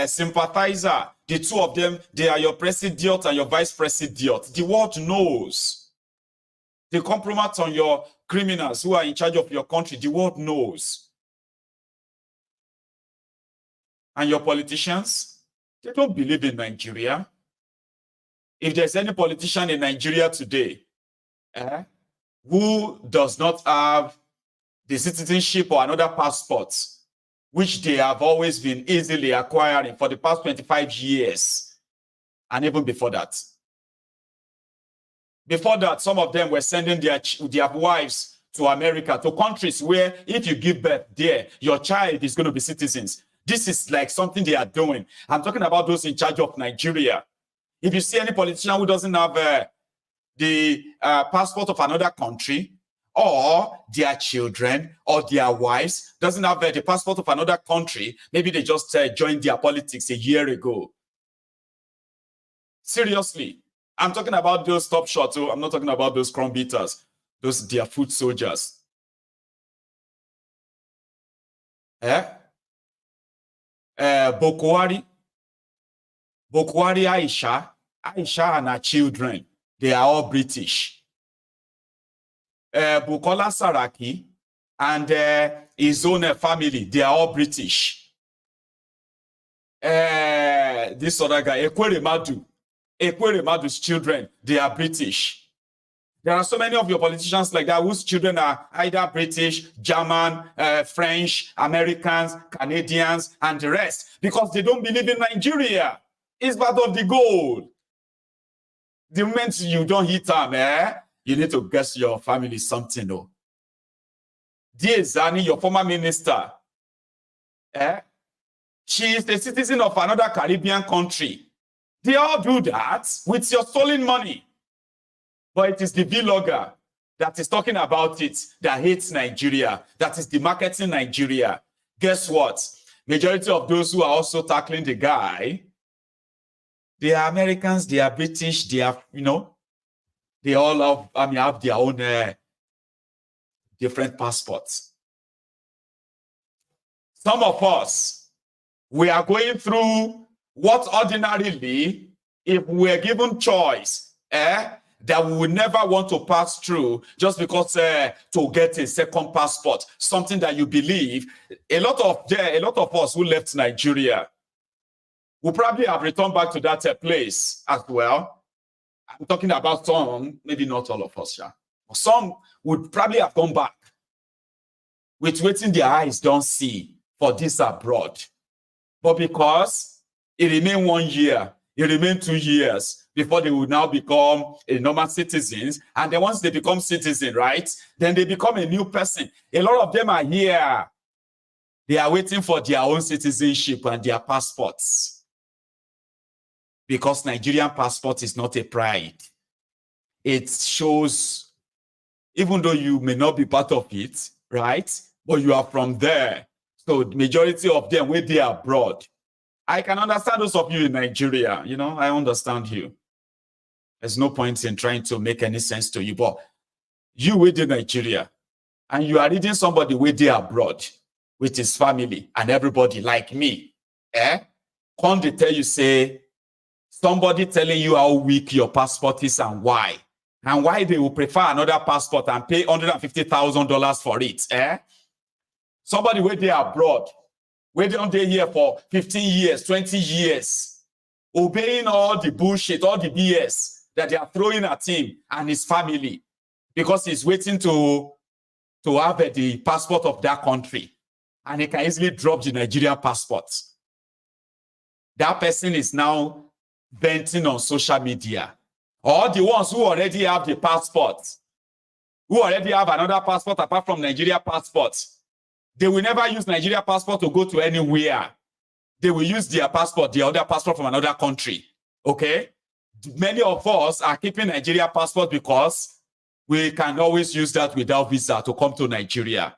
sympathizer, the two of them, they are your president and your vice president. The world knows. The compromise on your criminals who are in charge of your country, the world knows. And your politicians, they don't believe in Nigeria. If there's any politician in Nigeria today who does not have the citizenship or another passport, which they have always been easily acquiring for the past 25 years, and even before that. Before that, some of them were sending their wives to America, to countries where if you give birth there, your child is going to be citizens. This is like something they are doing. I'm talking about those in charge of Nigeria. If you see any politician who doesn't have the passport of another country, or their children or their wives doesn't have the passport of another country, maybe they just joined their politics a year ago. Seriously, I'm talking about those top shots. I'm not talking about those crumb beaters, those their foot soldiers. Bokwari Aisha and her children, they are all British. Bukola Saraki and his own family, they are all British. This other guy, Ekweremadu's children, they are British. There are so many of your politicians like that whose children are either British, German, French, Americans, Canadians, and the rest, because they don't believe in Nigeria. It's part of the goal. The moment you don't hit them, you need to guess your family something, though. Dear Zani, your former minister, she is a citizen of another Caribbean country. They all do that with your stolen money. But it is the vlogger that is talking about it that hates Nigeria, that is demarketing Nigeria. Guess what? Majority of those who are also tackling the guy, they are Americans, they are British, they are, they all have their own different passports. Some of us, we are going through what ordinarily, if we were given choice, that we would never want to pass through just because to get a second passport, something that you believe. A lot of us who left Nigeria will probably have returned back to that place as well. I'm talking about some, maybe not all of us, yeah. Some would probably have gone back with waiting their eyes don't see for this abroad. But because it remained 1 year, It remains 2 years before they will now become a normal citizens. And then once they become citizens, right, then they become a new person. A lot of them are here. They are waiting for their own citizenship and their passports. Because Nigerian passport is not a pride. It shows, even though you may not be part of it, right, but you are from there. So the majority of them, when they are abroad, I can understand those of you in Nigeria, you know, I understand you. There's no point in trying to make any sense to you, but you with the Nigeria, and you are reading somebody with they abroad, with his family and everybody like me, Can't they tell you, say, somebody telling you how weak your passport is and why they will prefer another passport and pay $150,000 for it, Somebody where they abroad, where they here for 15 years, 20 years, obeying all the bullshit, all the BS that they are throwing at him and his family because he's waiting to have the passport of that country. And he can easily drop the Nigerian passport. That person is now venting on social media. Or the ones who already have the passport, who already have another passport apart from Nigeria passport, they will never use Nigeria passport to go to anywhere. They will use their passport, the other passport from another country. Okay? Many of us are keeping Nigeria passport because we can always use that without visa to come to Nigeria.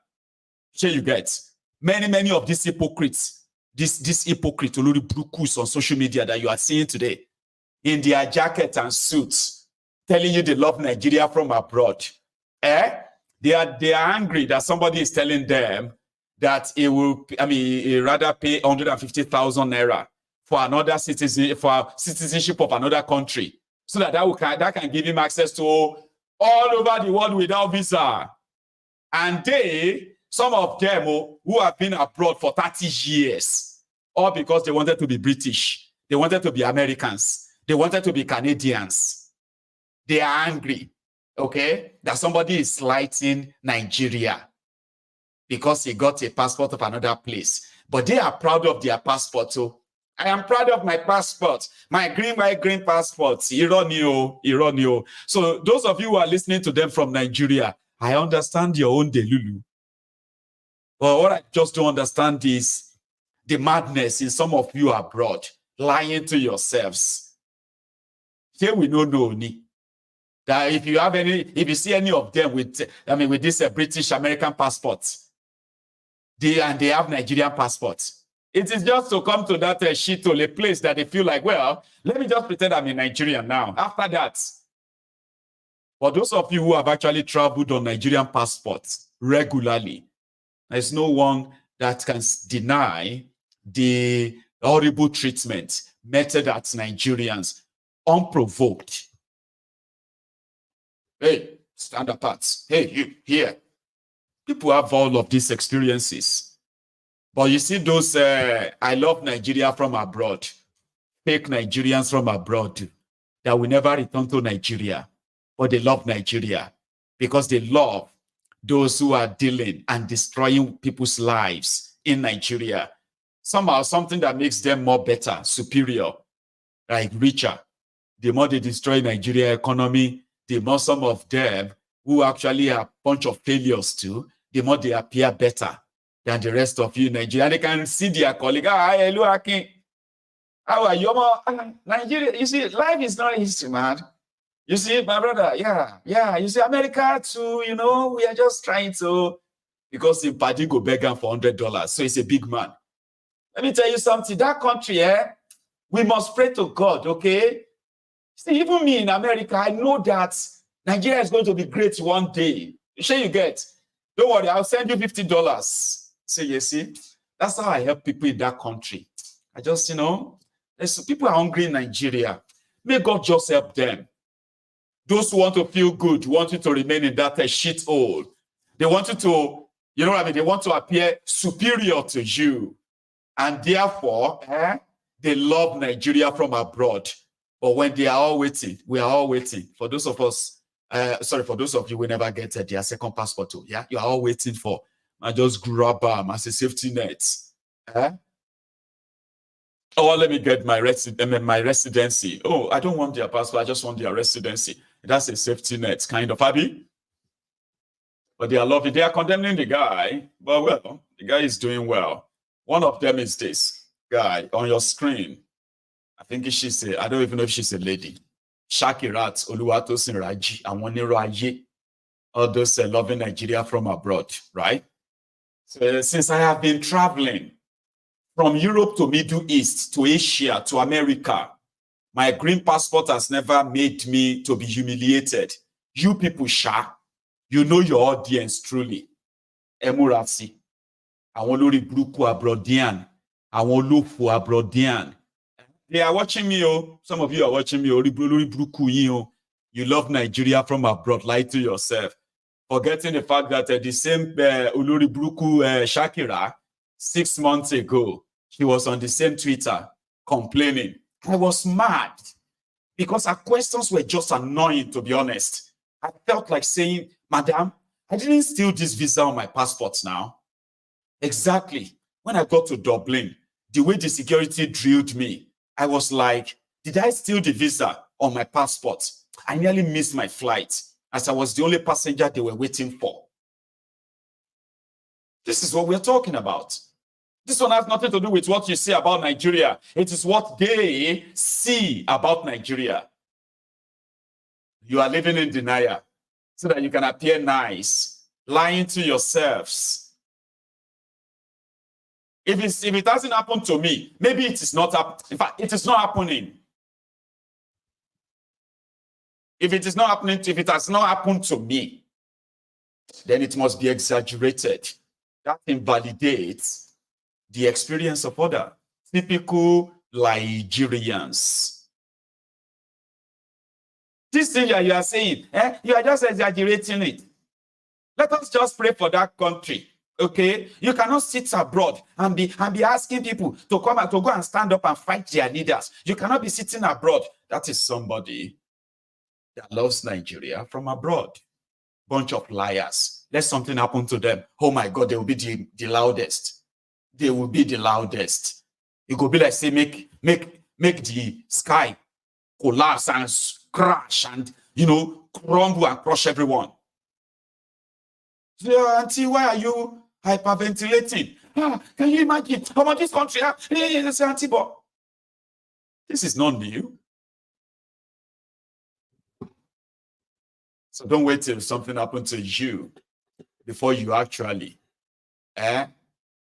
Sure you get? Many of these hypocrites, this hypocrite Olori Brukus on social media that you are seeing today, in their jackets and suits, telling you they love Nigeria from abroad. They are angry that somebody is telling them that it will, he'd rather pay 150,000 naira for another citizen, for citizenship of another country, so that can give him access to all over the world without visa. And some of them who have been abroad for 30 years, all because they wanted to be British, they wanted to be Americans, they wanted to be Canadians. They are angry, okay, that somebody is slighting Nigeria because he got a passport of another place. But they are proud of their passport. So I am proud of my passport, my white, green passport. Ironio. So those of you who are listening to them from Nigeria, I understand your own delulu. But what I just don't understand is the madness in some of you abroad, lying to yourselves. Here we don't know that if you see any of them with this British American passport, they have Nigerian passports. It is just to come to that shithole, a place that they feel like, well, let me just pretend I'm a Nigerian now. After that, for those of you who have actually traveled on Nigerian passports regularly, there's no one that can deny the horrible treatment meted at Nigerians, unprovoked. Hey, stand apart. Hey, you, here. People have all of these experiences. But you see those, I love Nigeria from abroad, fake Nigerians from abroad that will never return to Nigeria, but they love Nigeria because they love those who are dealing and destroying people's lives in Nigeria. Somehow, something that makes them more better, superior, like richer. The more they destroy Nigeria economy, the more some of them who actually are a bunch of failures too, the more they appear better than the rest of you in Nigeria. And they can see their colleague, hello, Akin. How are you? Nigeria, you see, life is not easy, man. You see, my brother, yeah. You see, America too, we are just trying to, because in Paddy go begging for $100, so he's a big man. Let me tell you something, that country, we must pray to God, okay? See, even me in America, I know that Nigeria is going to be great one day. Sure you get. Don't worry, I'll send you $50. So you see, that's how I help people in that country. I just, people are hungry in Nigeria. May God just help them. Those who want to feel good, want you to remain in that shithole. They want you to, they want to appear superior to you. And therefore, they love Nigeria from abroad. But when they are all waiting, we are all waiting. For those of us, for those of you who never get their second passport, you are all waiting for. I just grab them as a safety net. Oh, let me get my residency. Oh, I don't want their passport. I just want their residency. That's a safety net, kind of, Abby. But they are loving. They are condemning the guy. But well, the guy is doing well. One of them is this guy on your screen. I think she's I don't even know if she's a lady. Shakirat Oluwatosin Raji Awoniro Aye. All those loving Nigeria from abroad, right? So since I have been traveling from Europe to Middle East, to Asia, to America, my green passport has never made me to be humiliated. You people, you know your audience truly. Emurasi, àwọn olórí burúkú abroadian, àwọn olófò abroadian. They are watching me, oh. Some of you are watching me, olórí burúkú yín, oh. You love Nigeria from abroad, lie to yourself. Forgetting the fact that the same olórí burúkú Shakira, 6 months ago, she was on the same Twitter complaining. I was mad because her questions were just annoying, to be honest. I felt like saying, Madam, I didn't steal this visa on my passport now. Exactly. When I got to Dublin, the way the security drilled me, I was like, did I steal the visa on my passport? I nearly missed my flight as I was the only passenger they were waiting for. This is what we're talking about. This one has nothing to do with what you say about Nigeria. It is what they see about Nigeria. You are living in denial so that you can appear nice, lying to yourselves. If it hasn't happened to me, maybe it is not. In fact, it is not happening. If it is not happening, if it has not happened to me, then it must be exaggerated. That invalidates the experience of other typical Liejiriyans. This thing you are saying, you are just exaggerating it. Let us just pray for that country, okay? You cannot sit abroad and be asking people to come and to go and stand up and fight their leaders. You cannot be sitting abroad. That is somebody that loves Nigeria from abroad. Bunch of liars. Let something happen to them. Oh my God, they will be the loudest. They will be the loudest. It could be like, say, make the sky collapse and crash and, crumble and crush everyone. So, Auntie, why are you hyperventilating? Can you imagine? How about this country? Auntie, but this is not new. So don't wait till something happens to you before you actually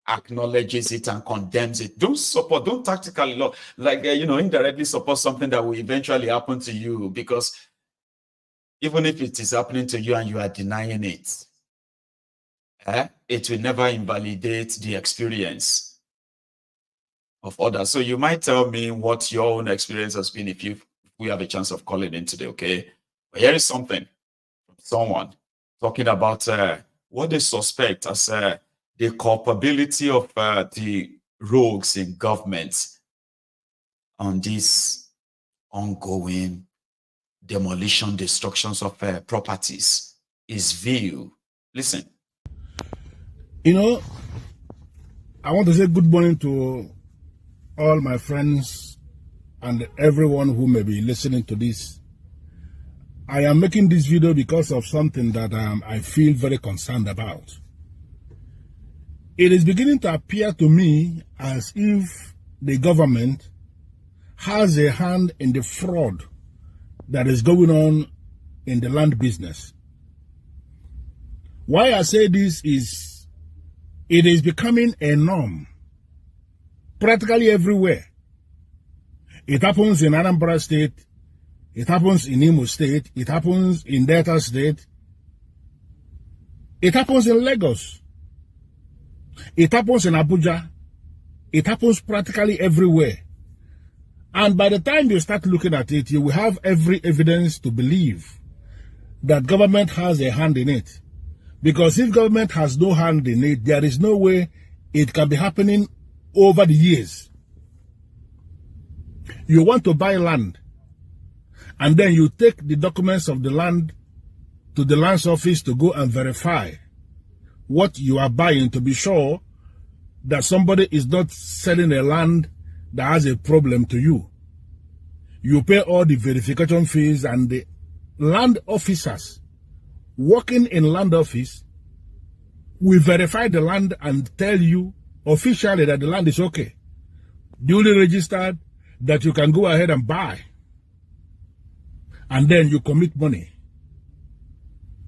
acknowledges it and condemns it. Don't tactically indirectly support something that will eventually happen to you, because even if it is happening to you and you are denying it, it will never invalidate the experience of others. So you might tell me what your own experience has been if we have a chance of calling in today, okay? But here is something from someone talking about what they suspect as the culpability of the rogues in government on this ongoing demolition, destructions of properties is view. Listen. I want to say good morning to all my friends and everyone who may be listening to this. I am making this video because of something that I feel very concerned about. It is beginning to appear to me as if the government has a hand in the fraud that is going on in the land business. Why I say this is, it is becoming a norm practically everywhere. It happens in Anambra State, it happens in Imo State, it happens in Delta State, it happens in Lagos. It happens in Abuja. It happens practically everywhere. And by the time you start looking at it, you will have every evidence to believe that government has a hand in it. Because if government has no hand in it, there is no way it can be happening over the years. You want to buy land, and then you take the documents of the land to the lands office to go and verify what you are buying, to be sure that somebody is not selling a land that has a problem to you. You pay all the verification fees, and the land officers working in land office will verify the land and tell you officially that the land is okay, duly registered, that you can go ahead and buy. And then you commit money.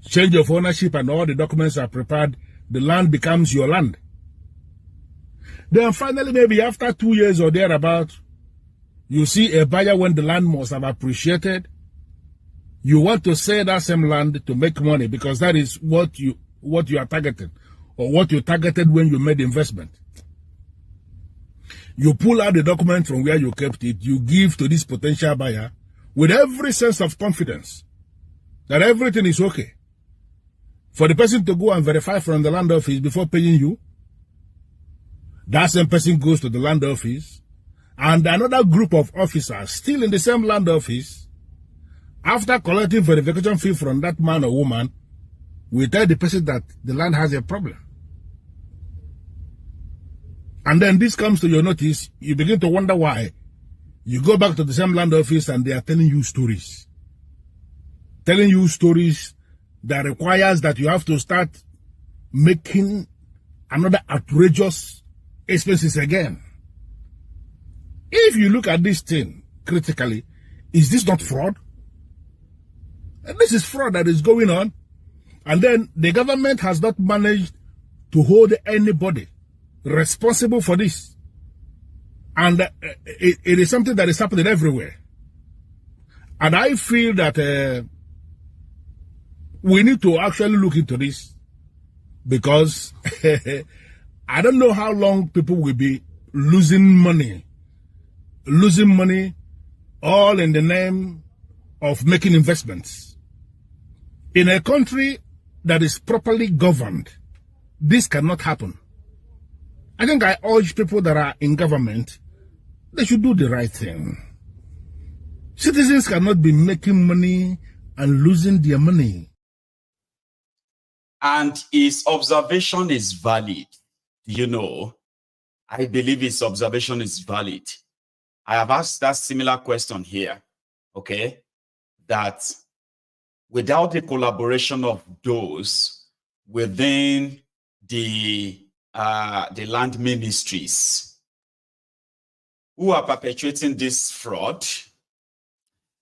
Change of ownership and all the documents are prepared. The land becomes your land. Then finally, maybe after 2 years or thereabout, you see a buyer when the land must have appreciated. You want to sell that same land to make money because that is what you are targeting, or what you targeted when you made the investment. You pull out the document from where you kept it, you give to this potential buyer with every sense of confidence that everything is okay. For the person to go and verify from the land office before paying you, that same person goes to the land office, and another group of officers still in the same land office, after collecting verification fee from that man or woman, will tell the person that the land has a problem. And then this comes to your notice, you begin to wonder why. You go back to the same land office and they are telling you stories. Telling you stories that requires that you have to start making another outrageous expenses again. If you look at this thing critically, is this not fraud? And this is fraud that is going on. And then the government has not managed to hold anybody responsible for this. And it is something that is happening everywhere. And I feel that we need to actually look into this, because I don't know how long people will be losing money all in the name of making investments. In a country that is properly governed, this cannot happen. I think I urge people that are in government, they should do the right thing. Citizens cannot be making money and losing their money. And his observation is valid. You know, I believe his observation is valid. I have asked that similar question here, okay? That without the collaboration of those within the land ministries who are perpetuating this fraud,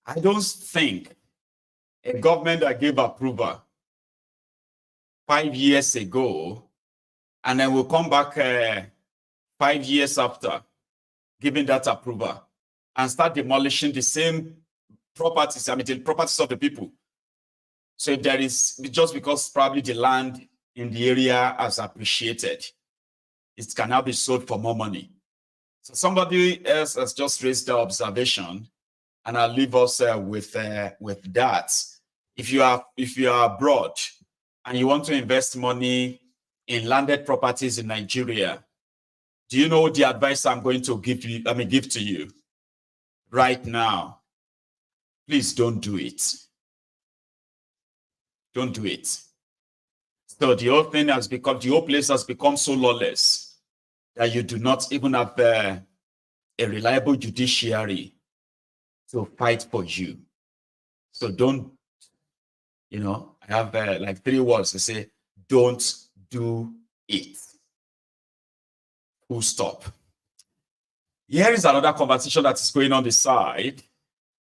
I don't think a government that gave approval 5 years ago and then will come back 5 years after giving that approval and start demolishing the same properties, I mean, the properties of the people. So if there is, just because probably the land in the area has appreciated, it can now be sold for more money. So somebody else has just raised the observation, and I'll leave us with that. If you are abroad and you want to invest money in landed properties in Nigeria, do you know the advice I'm going to give to you right now? Please don't do it. Don't do it. So the whole thing has become, the whole place has become so lawless that you do not even have a reliable judiciary to fight for you. So don't, you know, I have like 3 words to say, don't do it. Full stop. Here is another conversation that is going on the side.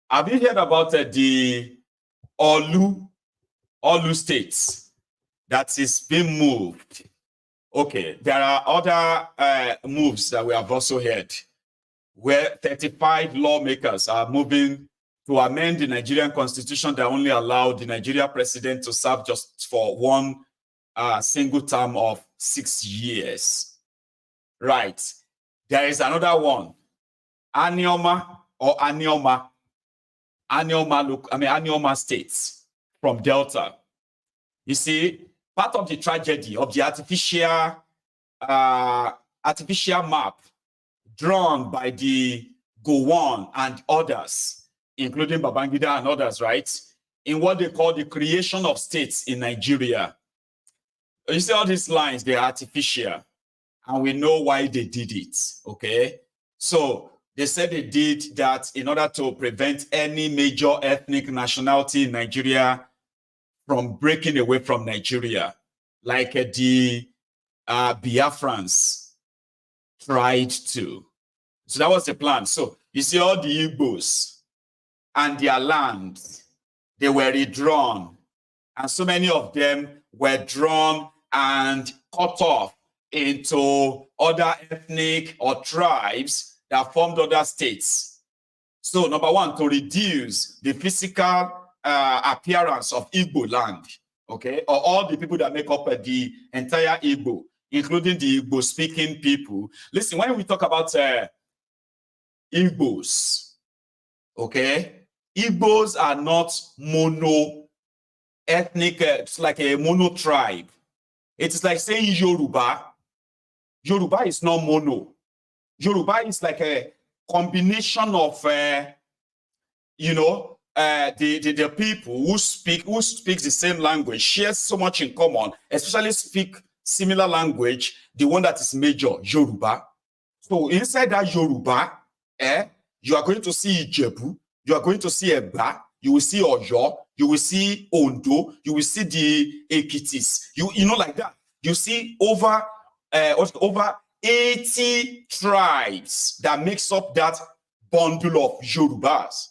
Have you heard about the Olu states that is being moved? Okay, there are other moves that we have also heard, where 35 lawmakers are moving to amend the Nigerian constitution that only allowed the Nigerian president to serve just for one single term of 6 years. Right. There is another one, Anioma states from Delta. You see, part of the tragedy of the artificial map drawn by the Gowon and others, including Babangida and others, right, in what they call the creation of states in Nigeria. You see all these lines, they're artificial, and we know why they did it, okay? So They said they did that in order to prevent any major ethnic nationality in Nigeria from breaking away from Nigeria, like the Biafrans tried to. So that was the plan. So you see all the Igbos and their land, they were redrawn. And so many of them were drawn and cut off into other ethnic or tribes that formed other states. So number one, to reduce the physical appearance of Igbo land, okay, or all the people that make up the entire Igbo, including the Igbo-speaking people. Listen, when we talk about Igbos, okay, Igbos are not mono-ethnic, it's like a mono-tribe. It is like saying Yoruba. Yoruba is not mono. Yoruba is like a combination of, you know, the people who speak the same language, share so much in common, especially speak similar language, the one that is major, Yoruba. So inside that Yoruba, you are going to see Ijebu, you are going to see Eba, you will see Oyo, you will see Ondo, you will see the Ekitis, you know, like that. You see over 80 tribes that makes up that bundle of Yorubas.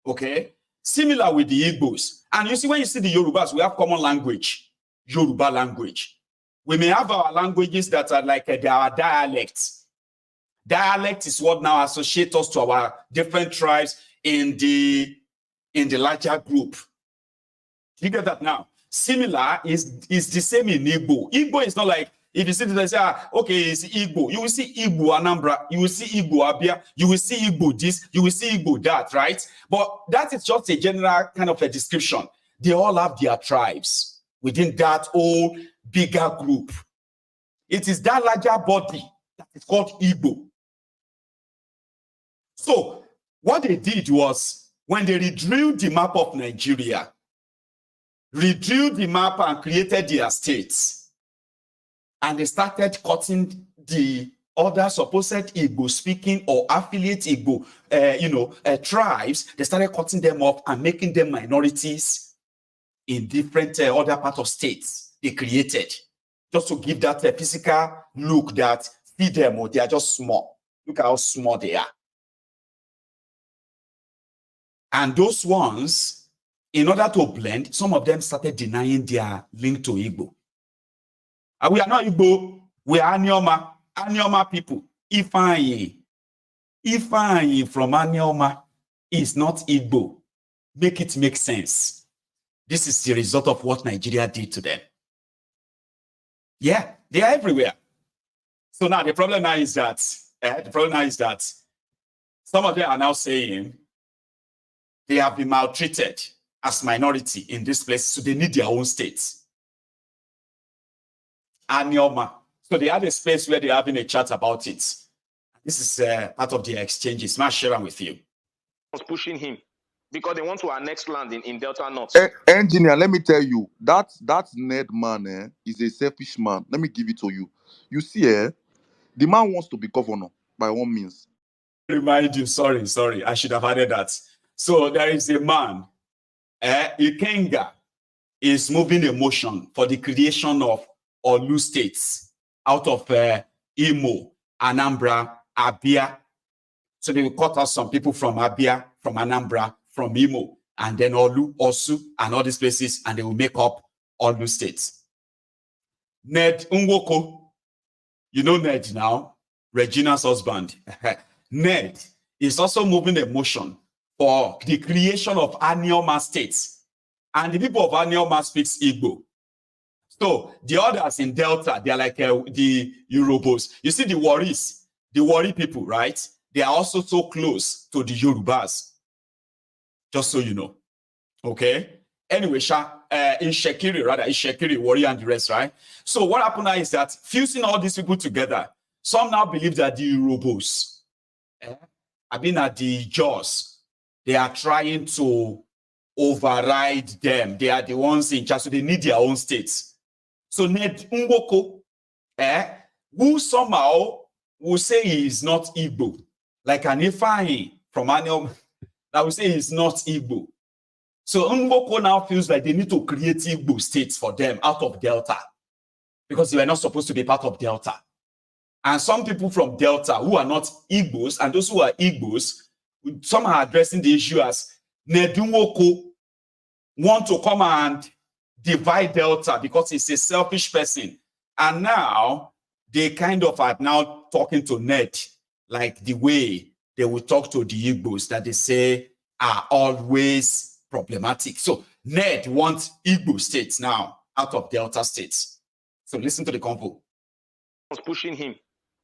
Okay, similar with the Igbos. And you see, when you see the Yorubas, we have common language, Yoruba language. We may have our languages that are like our dialects. Dialect is what now associates us to our different tribes in the larger group. You get that now? Similar is the same in Igbo. Igbo is not like, if you see this, say, okay, it's Igbo. You will see Igbo Anambra, you will see Igbo Abia, you will see Igbo this, you will see Igbo that, right? But that is just a general kind of a description. They all have their tribes within that whole bigger group. It is that larger body that is called Igbo. So what they did was, when they redrew the map of Nigeria, redrew the map and created their states, and they started cutting the other supposed Igbo speaking or affiliate Igbo, tribes. They started cutting them off and making them minorities in different other parts of states they created, just to give that physical look that see them, or they are just small. Look at how small they are. And those ones, in order to blend, some of them started denying their link to Igbo. And we are not Igbo, we are Anioma. Anioma people. Ifeanyi from Anioma is not Igbo. Make it make sense. This is the result of what Nigeria did to them. Yeah, they are everywhere. So now the problem now is that some of them are now saying they have been maltreated as minority in this place, so they need their own state. Anioma. So they have a space where they're having a chat about it. This is part of their exchanges. I'll share them with you. Pushing him because they want to annex land in Delta North. Engineer, let me tell you, that Ned man is a selfish man. Let me give it to you. You see, the man wants to be governor by all means. Remind you, sorry, I should have added that. So there is a man, Ikenga, is moving a motion for the creation of Olu states out of Imo, Anambra, Abia. So they will cut out some people from Abia, from Anambra, from Imo, and then Olu, Osu, and all these places, and they will make up Olu states. Ned Nwoko, you know Ned now, Regina's husband. Ned is also moving a motion for the creation of Anioma states. And the people of Anioma speaks Igbo. So the others in Delta, they are like the Yorubos. You see the Waris, the Wari people, right? They are also so close to the Yorubas. Just so you know. Okay? Anyway, in Shekiri, Wari and the rest, right? So what happened now is that fusing all these people together, some now believe that the Yorubos, I've been at the Jaws, they are trying to override them. They are the ones in charge, so they need their own states. So Ned Nwoko, who somehow will say he is not Igbo, like an Ifeanyi from Aniom, I would say he's not Igbo. So Mboko now feels like they need to create Igbo states for them out of Delta because they were not supposed to be part of Delta. And some people from Delta who are not Igbos and those who are Igbos, some are addressing the issue as Nedumoko want to come and divide Delta because he's a selfish person. And now they kind of are now talking to Ned like the way they will talk to the Igbos that they say are always problematic. So Ned wants Igbo states now out of Delta states. So listen to the convo. Pushing him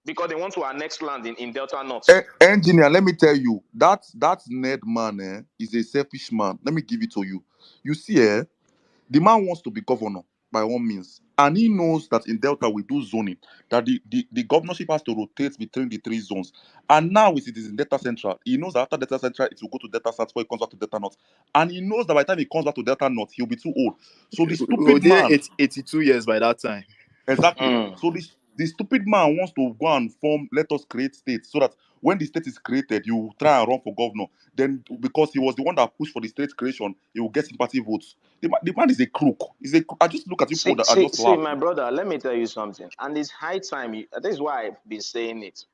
because they want to annex land in Delta North. Engineer, let me tell you, that Ned man is a selfish man. Let me give it to you. You see, the man wants to be governor by all means. And he knows that in Delta we do zoning, that the governorship has to rotate between the 3 zones. And now it is in Delta Central. He knows that after Delta Central, it will go to Delta South before he comes back to Delta North. And he knows that by the time he comes back to Delta North, he'll be too old. So the stupid man... 82 years by that time. Exactly. So the stupid man wants to go and let us create states so that when the state is created, you try and run for governor. Then, because he was the one that pushed for the state creation, he will get sympathy votes. The man is a crook. I just look at you and just laugh. See, my brother, let me tell you something. And it's high time. This is why I've been saying it.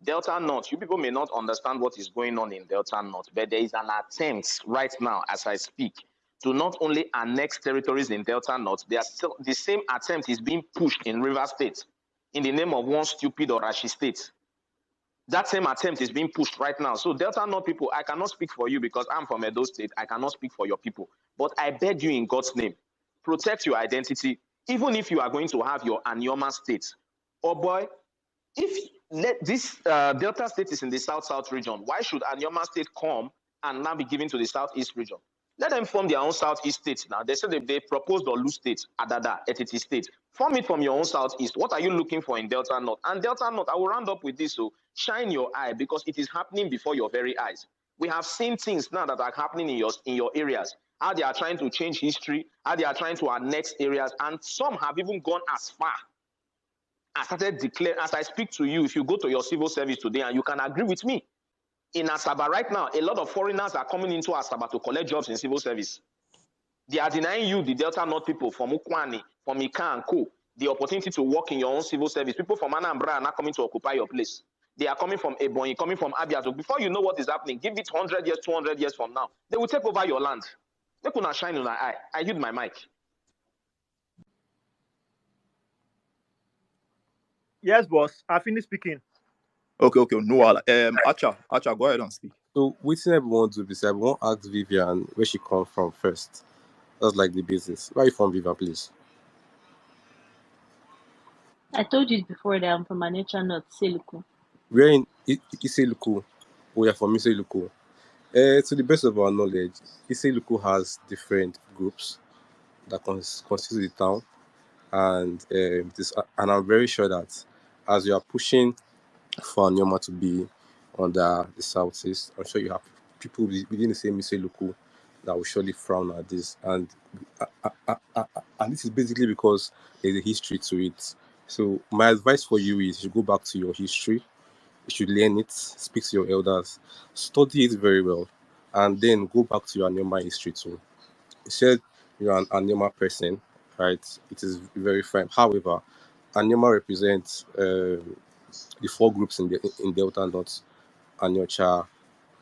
Delta North, you people may not understand what is going on in Delta North, but there is an attempt right now, as I speak, to not only annex territories in Delta North, the same attempt is being pushed in River State in the name of one stupid Orashi state. That same attempt is being pushed right now. So Delta North people, I cannot speak for you because I'm from Edo State. I cannot speak for your people. But I beg you in God's name, protect your identity, even if you are going to have your Anioma state. Oh boy, if this Delta State is in the South-South region, why should Anioma State come and now be given to the Southeast region? Let them form their own Southeast state now. They said they proposed Olu State, Adada, Etiti State. Form it from your own Southeast. What are you looking for in Delta North? And Delta North, I will round up with this, so shine your eye because it is happening before your very eyes. We have seen things now that are happening in your areas, how they are trying to change history, how they are trying to annex areas, and some have even gone as far. I started declaring, as I speak to you, if you go to your civil service today, and you can agree with me, in Asaba right now, a lot of foreigners are coming into Asaba to collect jobs in civil service. They are denying you, the Delta North people from Ukwani, from Ika and Co., the opportunity to work in your own civil service. People from Anambra are not coming to occupy your place. They are coming from Ebonyi, coming from Abia. So before you know what is happening, give it 100 years, 200 years from now, they will take over your land. They could not shine in my eye. I hid my mic. Yes, boss. I finished speaking. Okay. No, Acha, go ahead and speak. So, what's everyone do is everyone ask Vivian where she come from first. That's like the business. Where are you from, Vivian, please? I told you before that I'm from Anecha North, Seluku. We're in Iseluku. We are from Iseluku. To the best of our knowledge, Iseluku has different groups that constitute the town. And I'm very sure that as you are pushing for Nyoma to be under the Southeast, I'm sure you have people within the same Iseluku that will surely frown at this. And this is basically because there's a history to it. So my advice for you is you go back to your history, you should learn it, speak to your elders, study it very well, and then go back to your Anyoma history too. You said you're an Anyoma person, right? It is very fine. However, Anyoma represents the 4 groups in Delta North: Anyocha,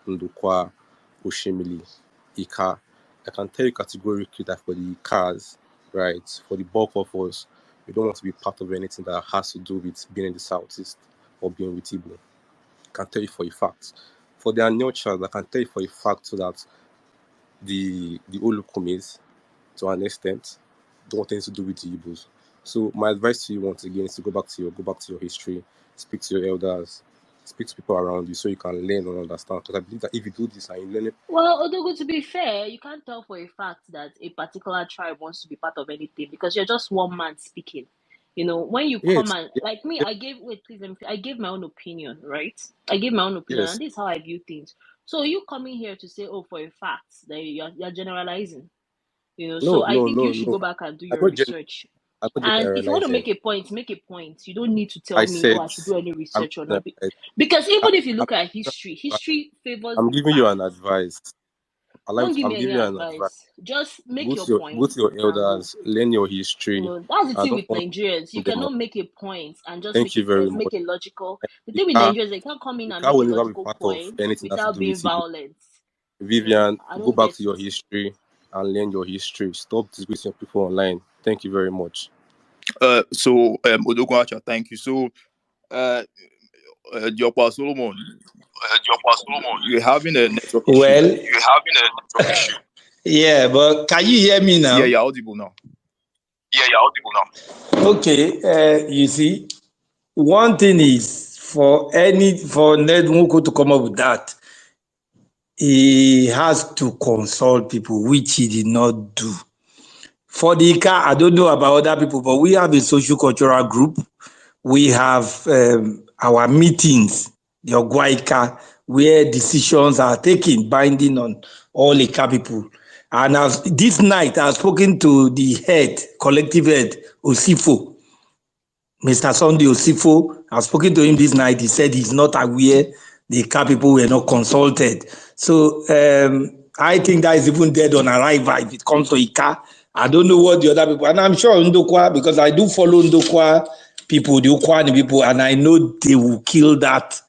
Ndukwa, Oshimili, Ika. I can tell you categorically that for the Ikas, right, for the bulk of us, we don't want to be part of anything that has to do with being in the Southeast or being with Igbo. I can tell you for a fact. For the Anyochas, I can tell you for a fact so that the Olukumis, to an extent, don't want anything to do with the Igbos. So my advice to you once again is to go back to your history, speak to your elders, speak to people around you so you can learn and understand. Because I believe that if you do this and you learn it. Well, Odogo, to be fair, you can't tell for a fact that a particular tribe wants to be part of anything because you're just one man speaking. You know, when you come and like me, I gave my own opinion, right? I gave my own opinion, and this is how I view things. So you coming here to say, oh, for a fact that you're generalizing, you know. So I think you should go back and do your research. I don't think I And if you want realize to it. make a point, make a point. You don't need to tell I me, oh, said I should do any I'm research or giving not. you an Because I, even if you I'm, look at history, history favors I'm the giving you bad. an advice. Don't give I'm me any giving you an advice. advice. Just make your Go point to your and go. elders, learn your You history, know, that's the and thing don't with come Nigerians. You them up. cannot make a point and just Thank make you it very make much. a logical. The The thing with car, Nigerians, they can't come in the and car make will a never be logical part of point anything that has to without do with being it. violent. You know, Vivian, I go don't back get to it. your history and learn your history. Stop disgracing people online. Thank you very much. So Odogun Acha, thank you. So Diopa Solomon, you're having a network issue. Well, you're having a network issue. Yeah, but can you hear me now? Yeah, you're audible now. Yeah, you're audible now. Okay, you see, one thing is for Ned Nwoko to come up with that, he has to consult people, which he did not do. For the ICA, I don't know about other people, but we have a social cultural group. We have our meetings, the Ogwaika, where decisions are taken, binding on all ICA people. And this night, I've spoken to the head, collective head, Osifo, Mr. Sunday Osifo. I've spoken to him this night. He said he's not aware the ICA people were not consulted. So I think that is even dead on arrival if it comes to ICA. I don't know what the other people, and I'm sure Ndokwa, because I do follow Ndokwa people, the Ukwani people, and I know they will kill that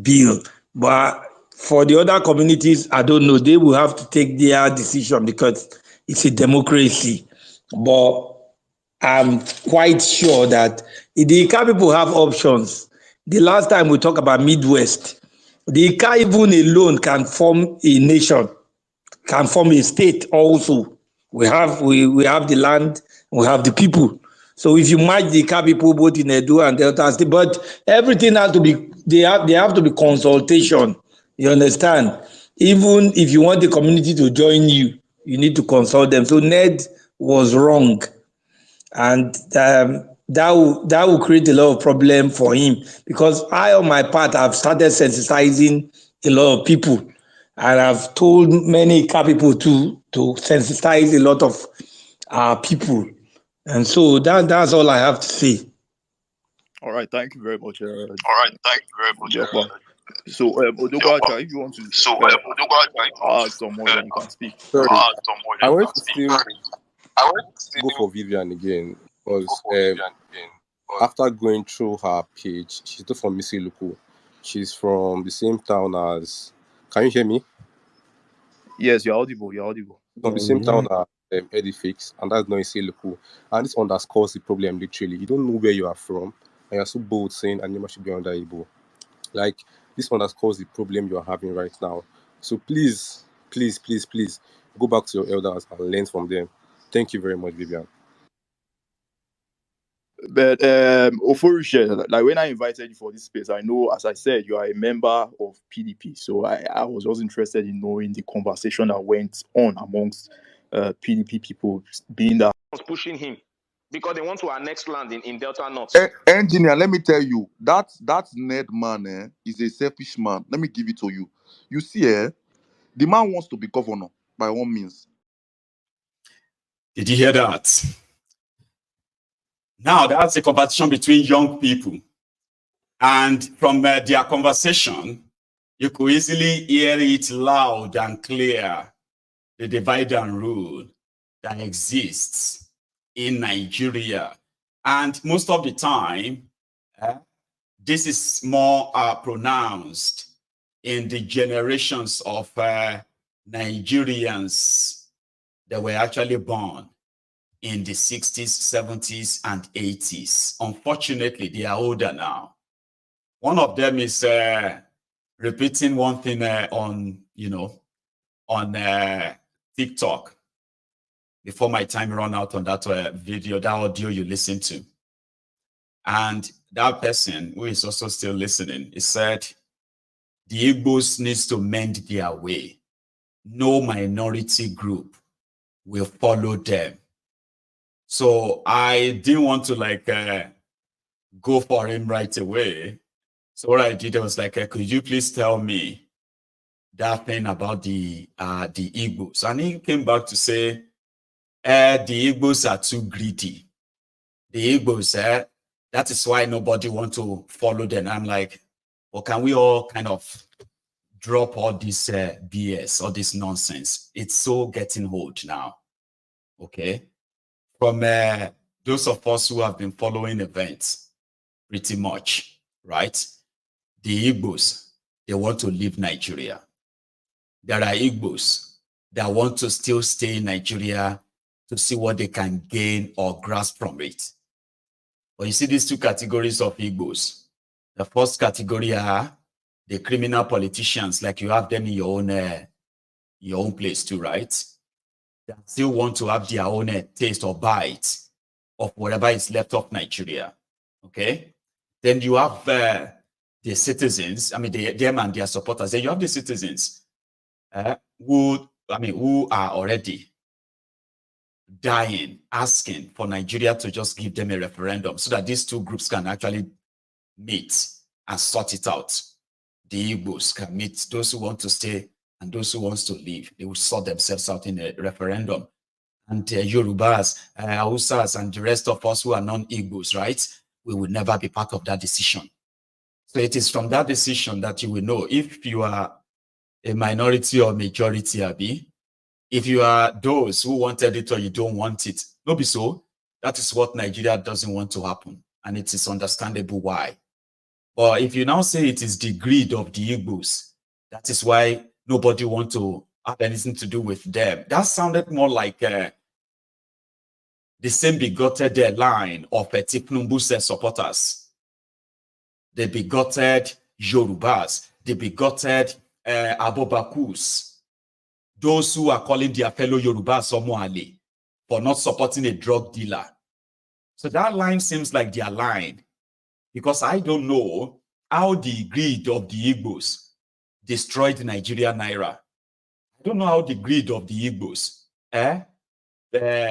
bill. But for the other communities, I don't know. They will have to take their decision because it's a democracy. But I'm quite sure that the Ika people have options. The last time we talked about Midwest, the Ika even alone can form a nation, can form a state also. We have the land, we have the people. So if you match the Ika people both in Edo and Delta State, but everything has to be they have to be consultation. You understand? Even if you want the community to join you, you need to consult them. So Ned was wrong, and that will create a lot of problem for him because I, on my part, have started sensitizing a lot of people, and I've told many car people to sensitize a lot of people, and so that's all I have to say. All right, thank you very much. All right, thank you very much. Diopa. So Odogun Acha, if you want to add some more, then you can speak. Sorry, I want to still go for Vivian again because after going through her page, she's not from Misiluku. She's from the same town as. Can you hear me? Yes, you're audible. You're audible. From the same town as Edifix, and that's not Misiluku. And this underscores the problem literally. You don't know where you are from, and you're so bold saying Anima should be under Igbo. Like, this underscores the problem you are having right now. So please, please, please, please, go back to your elders and learn from them. Thank you very much, Vivian. But Oforishe, like when I invited you for this space, I know, as I said, you are a member of PDP. So I was just interested in knowing the conversation that went on amongst PDP people, being that was pushing him because they want to annex land in Delta North. Engineer, let me tell you, that Ned man is a selfish man. Let me give it to you. You see, the man wants to be governor by all means. Did you hear that? Now that's a conversation between young people. And from their conversation, you could easily hear it loud and clear, the divide and rule that exists in Nigeria. And most of the time, this is more pronounced in the generations of Nigerians that were actually born in the 60s, 70s, and 80s. Unfortunately, they are older now. One of them is repeating one thing on TikTok before my time run out on that video, that audio you listen to. And that person who is also still listening, he said, the Igbos needs to mend their way. No minority group will follow them. So I didn't want to go for him right away. So what I did was could you please tell me that thing about the Igbos? And he came back to say, the Igbos are too greedy. the Igbos, that is why nobody want to follow them. I'm like, well, can we all kind of drop all this BS, all this nonsense? It's so getting old now, okay? From those of us who have been following events pretty much, right? The Igbos, they want to leave Nigeria. There are Igbos that want to still stay in Nigeria to see what they can gain or grasp from it. But you see these two categories of Igbos. The first category are the criminal politicians, like you have them in your own place too, right? They still want to have their own taste or bite of whatever is left of Nigeria, okay? Then you have the citizens, I mean, them and their supporters. Then you have the citizens who are already dying, asking for Nigeria to just give them a referendum so that these two groups can actually meet and sort it out. The Igbos can meet those who want to stay and those who want to leave. They will sort themselves out in a referendum. And Yorubas, Hausas, and the rest of us who are non-Igbos, right? We will never be part of that decision. So it is from that decision that you will know if you are a minority or majority, Abi. If you are those who wanted it or you don't want it, no be so. That is what Nigeria doesn't want to happen. And it is understandable why. But if you now say it is the greed of the Igbos, that is why nobody wants to have anything to do with them. That sounded more like the same bigoted line of Tiknumbu's supporters. The bigoted Yorubas, the bigoted Abobakus, those who are calling their fellow Yorubas Somoale for not supporting a drug dealer. So that line seems like their line, because I don't know how the greed of the Igbos destroyed Nigerian Naira. I don't know how the greed of the Igbos,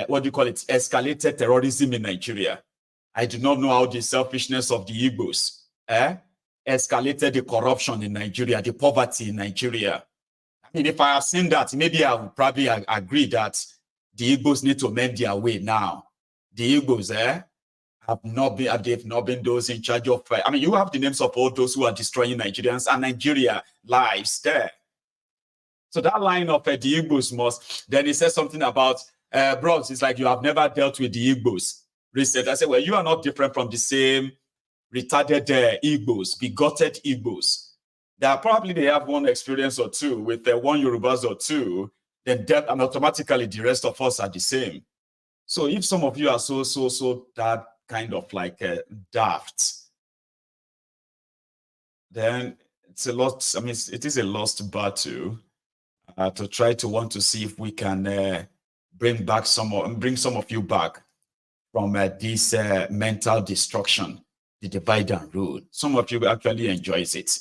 what do you call it, escalated terrorism in Nigeria. I do not know how the selfishness of the Igbos escalated the corruption in Nigeria, the poverty in Nigeria. I mean, if I have seen that, maybe I would probably agree that the Igbos need to mend their way now. The Igbos, they've not been those in charge of, I mean, you have the names of all those who are destroying Nigerians and Nigeria lives there. So that line of the Igbos must, then he says something about, bros, it's like you have never dealt with the Igbos. Reset. I said, well, you are not different from the same retarded Igbos, bigoted Igbos. That probably they have one experience or two with one Yorubas or two, then and automatically the rest of us are the same. So if some of you are so that kind of like daft, then it's a lot. I mean, it is a lost battle to try to want to see if we can bring some of you back from this mental destruction, the divide and rule. Some of you actually enjoys it.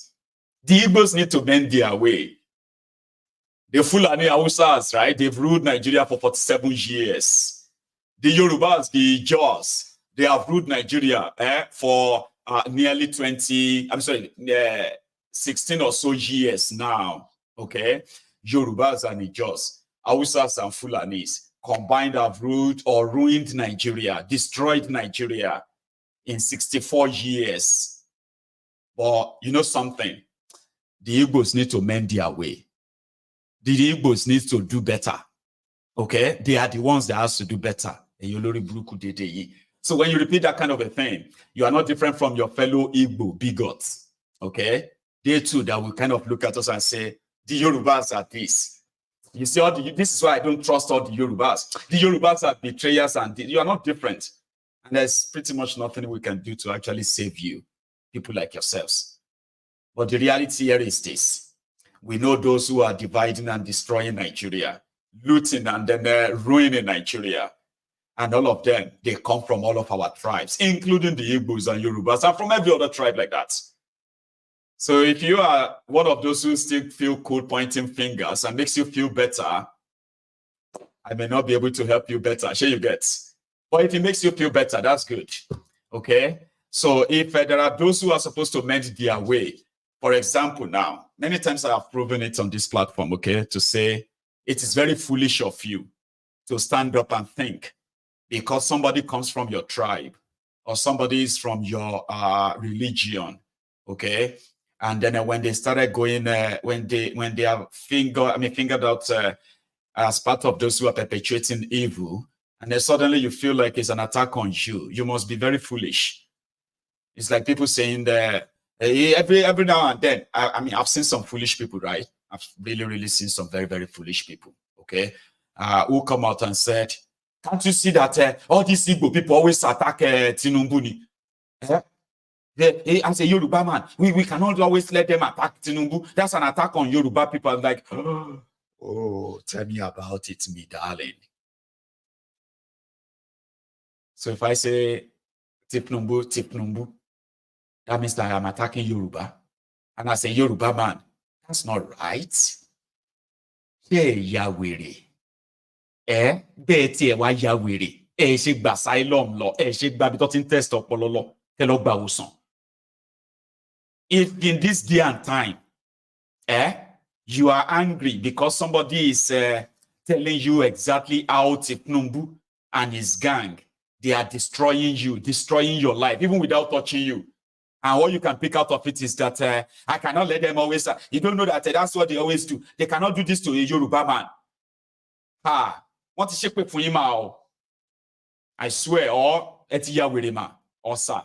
The Igbos need to bend their way. The Fulani Hausas, right? They've ruled Nigeria for 47 years. The Yorubas, the Jaws, they have ruled Nigeria for nearly 16 or so years now. Okay? Yorubas and the Jaws, Hausas and Fulanis combined have ruled or ruined Nigeria, destroyed Nigeria in 64 years. But you know something? The Igbos need to mend their way. The Igbos need to do better. Okay? They are the ones that has to do better. So when you repeat that kind of a thing, you are not different from your fellow Igbo bigots. Okay? They too, that will kind of look at us and say, the Yorubas are this. You see, this is why I don't trust all the Yorubas. The Yorubas are betrayers and you are not different. And there's pretty much nothing we can do to actually save you, people like yourselves. But the reality here is this. We know those who are dividing and destroying Nigeria, looting and then ruining Nigeria. And all of them, they come from all of our tribes, including the Igbos and Yorubas, and from every other tribe like that. So if you are one of those who still feel cool pointing fingers and makes you feel better, I may not be able to help you better. Sure you get. But if it makes you feel better, that's good. Okay? So if there are those who are supposed to mend their way, for example, now, many times I have proven it on this platform, okay, to say it is very foolish of you to stand up and think because somebody comes from your tribe or somebody is from your religion, okay? And then when they started going, when they have fingered out as part of those who are perpetuating evil, and then suddenly you feel like it's an attack on you, you must be very foolish. It's like people saying that every now and then, I mean, I've seen some foolish people, right? I've really seen some very, very foolish people, okay? Who come out and said, can't you see that all these Igbo people always attack Tinubu? As a Yoruba man, we cannot always let them attack Tinubu. That's an attack on Yoruba people. I'm like, oh, tell me about it, me darling. So if I say Tinubu, that means that I'm attacking Yoruba. And as a Yoruba man, that's not right. Hey, Yahweh. Beti wa Yahweh. She gba asylum law. She gba bitotin test opolo law. Telo gba wosan. If in this day and time, you are angry because somebody is telling you exactly how Tinubu and his gang, they are destroying you, destroying your life, even without touching you. And what you can pick out of it is that I cannot let them always, you don't know that that's what they always do. They cannot do this to a Yoruba man. What is shape for him? I swear, or etiya wirima, or sir.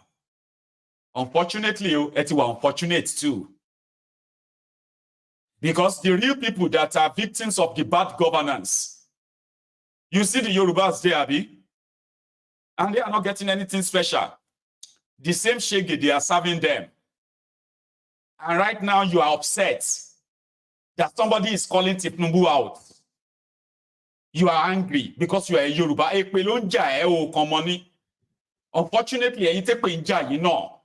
Unfortunately, etiwa unfortunate too. Because the real people that are victims of the bad governance, you see the Yorubas there, Abi, and they are not getting anything special. The same shege, they are serving them. And right now you are upset that somebody is calling Tinubu out. You are angry because you are a Yoruba. Unfortunately, you take you know.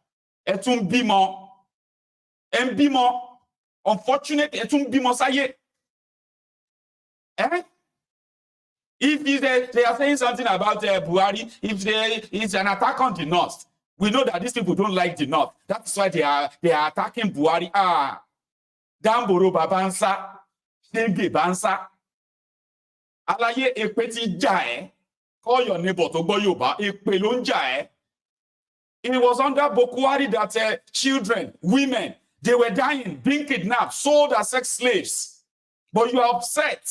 Etun bimo. Bimo. Unfortunately, etun bimo saye. If they are saying something about Buhari, if it's an attack on the North, we know that these people don't like the North. That's why they are attacking Buhari. Damboro babansa, Shege bansa. Alaye epeti jae. Call your neighbor to go yoba. Epelon jae. It was under Buhari that children, women, they were dying, being kidnapped, sold as sex slaves. But you are upset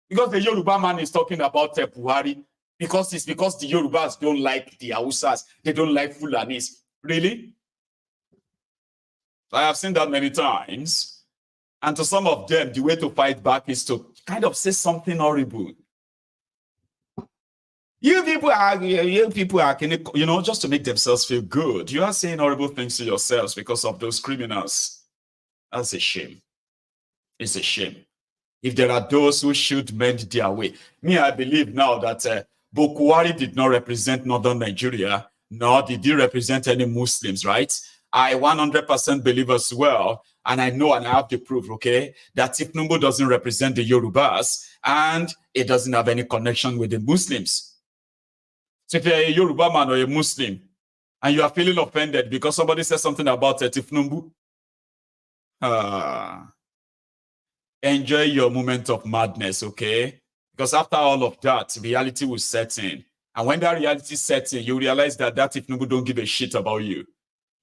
because the Yoruba man is talking about Buhari. Because it's because the Yorubas don't like the Hausas. They don't like Fulanis. Really? I have seen that many times. And to some of them, the way to fight back is to kind of say something horrible. You people are, you know, just to make themselves feel good. You are saying horrible things to yourselves because of those criminals. That's a shame. It's a shame. If there are those who should mend their way. Me, I believe now that Buhari did not represent Northern Nigeria, nor did he represent any Muslims, right? I 100% believe as well, and I know and I have the proof, okay, that Tinubu doesn't represent the Yorubas, and it doesn't have any connection with the Muslims. So if you're a Yoruba man or a Muslim, and you are feeling offended because somebody says something about Tinubu, enjoy your moment of madness, okay? Because after all of that, reality will set in. And when that reality sets in, you realize that Tinubu don't give a shit about you.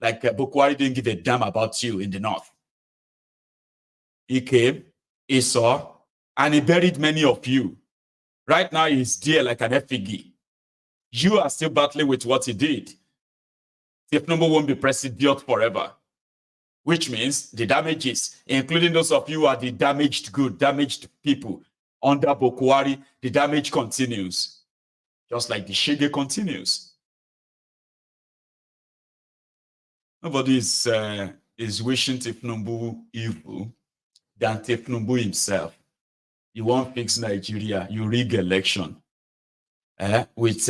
Like Buhari didn't give a damn about you in the North. He came, he saw, and he buried many of you. Right now, he's there like an effigy. You are still battling with what he did. Tinubu won't be president forever. Which means the damages, including those of you who are the damaged good, damaged people, under Buhari, the damage continues. Just like the shege continues. Nobody is wishing Tinubu evil than Tinubu himself. You won't fix Nigeria, you rig election with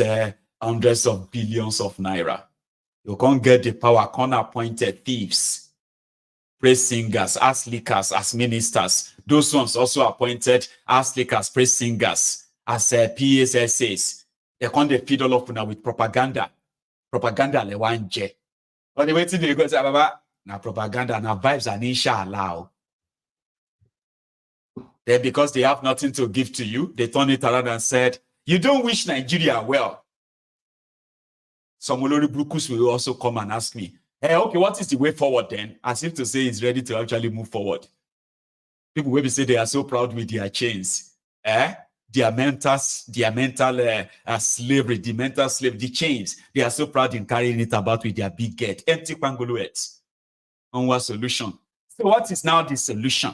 hundreds of billions of naira. You can't get the power, can't appoint thieves, praise singers, as leakers, as ministers. Those ones also appointed as leakers, praise singers, as PSSAs. They can't feed all of now with propaganda. Propaganda le wanje. But the way to do it, na propaganda, na vibes and inshallah. Then because they have nothing to give to you, they turned it around and said, you don't wish Nigeria well. some Olori Brukus will also come and ask me, hey, okay, what is the way forward then? As if to say it's ready to actually move forward. People will say they are so proud with their chains. Their mental slavery, the mental slave, the chains. They are so proud in carrying it about with their big get. Empty pangoluets. On what solution? So what is now the solution?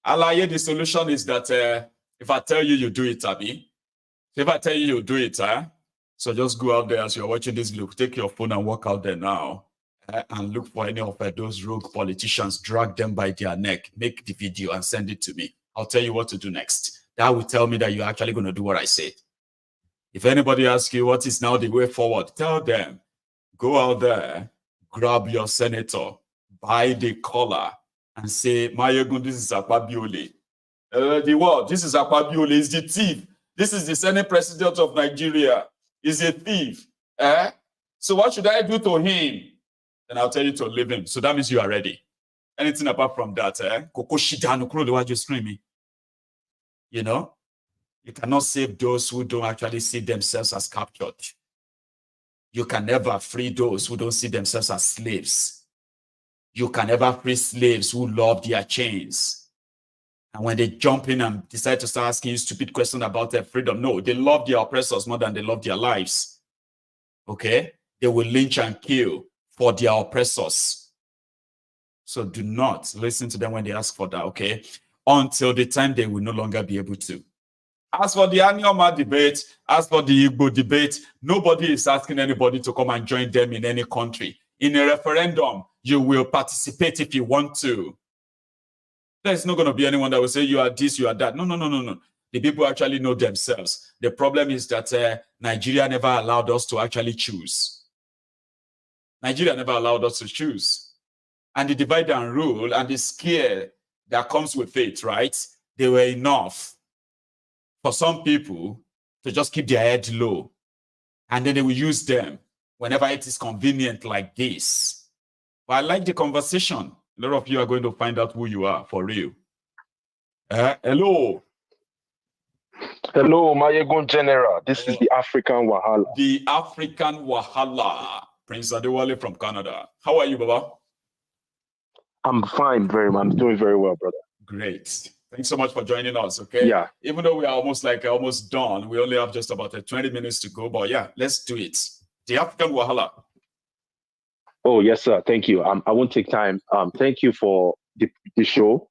The solution is that if I tell you do it, Abi. If I tell you do it, so just go out there as you're watching this video, take your phone and walk out there now and look for any of those rogue politicians, drag them by their neck, make the video and send it to me. I'll tell you what to do next. That will tell me that you're actually going to do what I say. If anybody asks you what is now the way forward, tell them, go out there, grab your senator, buy the collar, and say, Maiyegun, this is Akpabiole. The what? This is Akpabiole, is the thief. This is the Senate President of Nigeria. He's a thief. So what should I do to him? Then I'll tell you to leave him. So that means you are ready. Anything apart from that, you know, you cannot save those who don't actually see themselves as captured. You can never free those who don't see themselves as slaves. You can never free slaves who love their chains. And when they jump in and decide to start asking you stupid questions about their freedom, no, they love their oppressors more than they love their lives. Okay? They will lynch and kill for their oppressors. So do not listen to them when they ask for that, okay? Until the time they will no longer be able to. As for the Anyoma debate, as for the Igbo debate, nobody is asking anybody to come and join them in any country. In a referendum, you will participate if you want to. There's not going to be anyone that will say you are this, you are that. No. The people actually know themselves. The problem is that Nigeria never allowed us to actually choose. Nigeria never allowed us to choose. And the divide and rule and the scare that comes with it, right? They were enough for some people to just keep their head low. And then they will use them whenever it is convenient like this. But I like the conversation. A lot of you are going to find out who you are for real. Hello. Hello, Maiyegun General. This is the African Wahala. The African Wahala. Prince Adewale from Canada. How are you, Baba? I'm fine, I'm doing very well, brother. Great. Thanks so much for joining us, okay? Yeah. Even though we are almost done, we only have just about 20 minutes to go, but yeah, let's do it. The African Wahala. Oh, yes, sir. Thank you. I won't take time. Thank you for the show,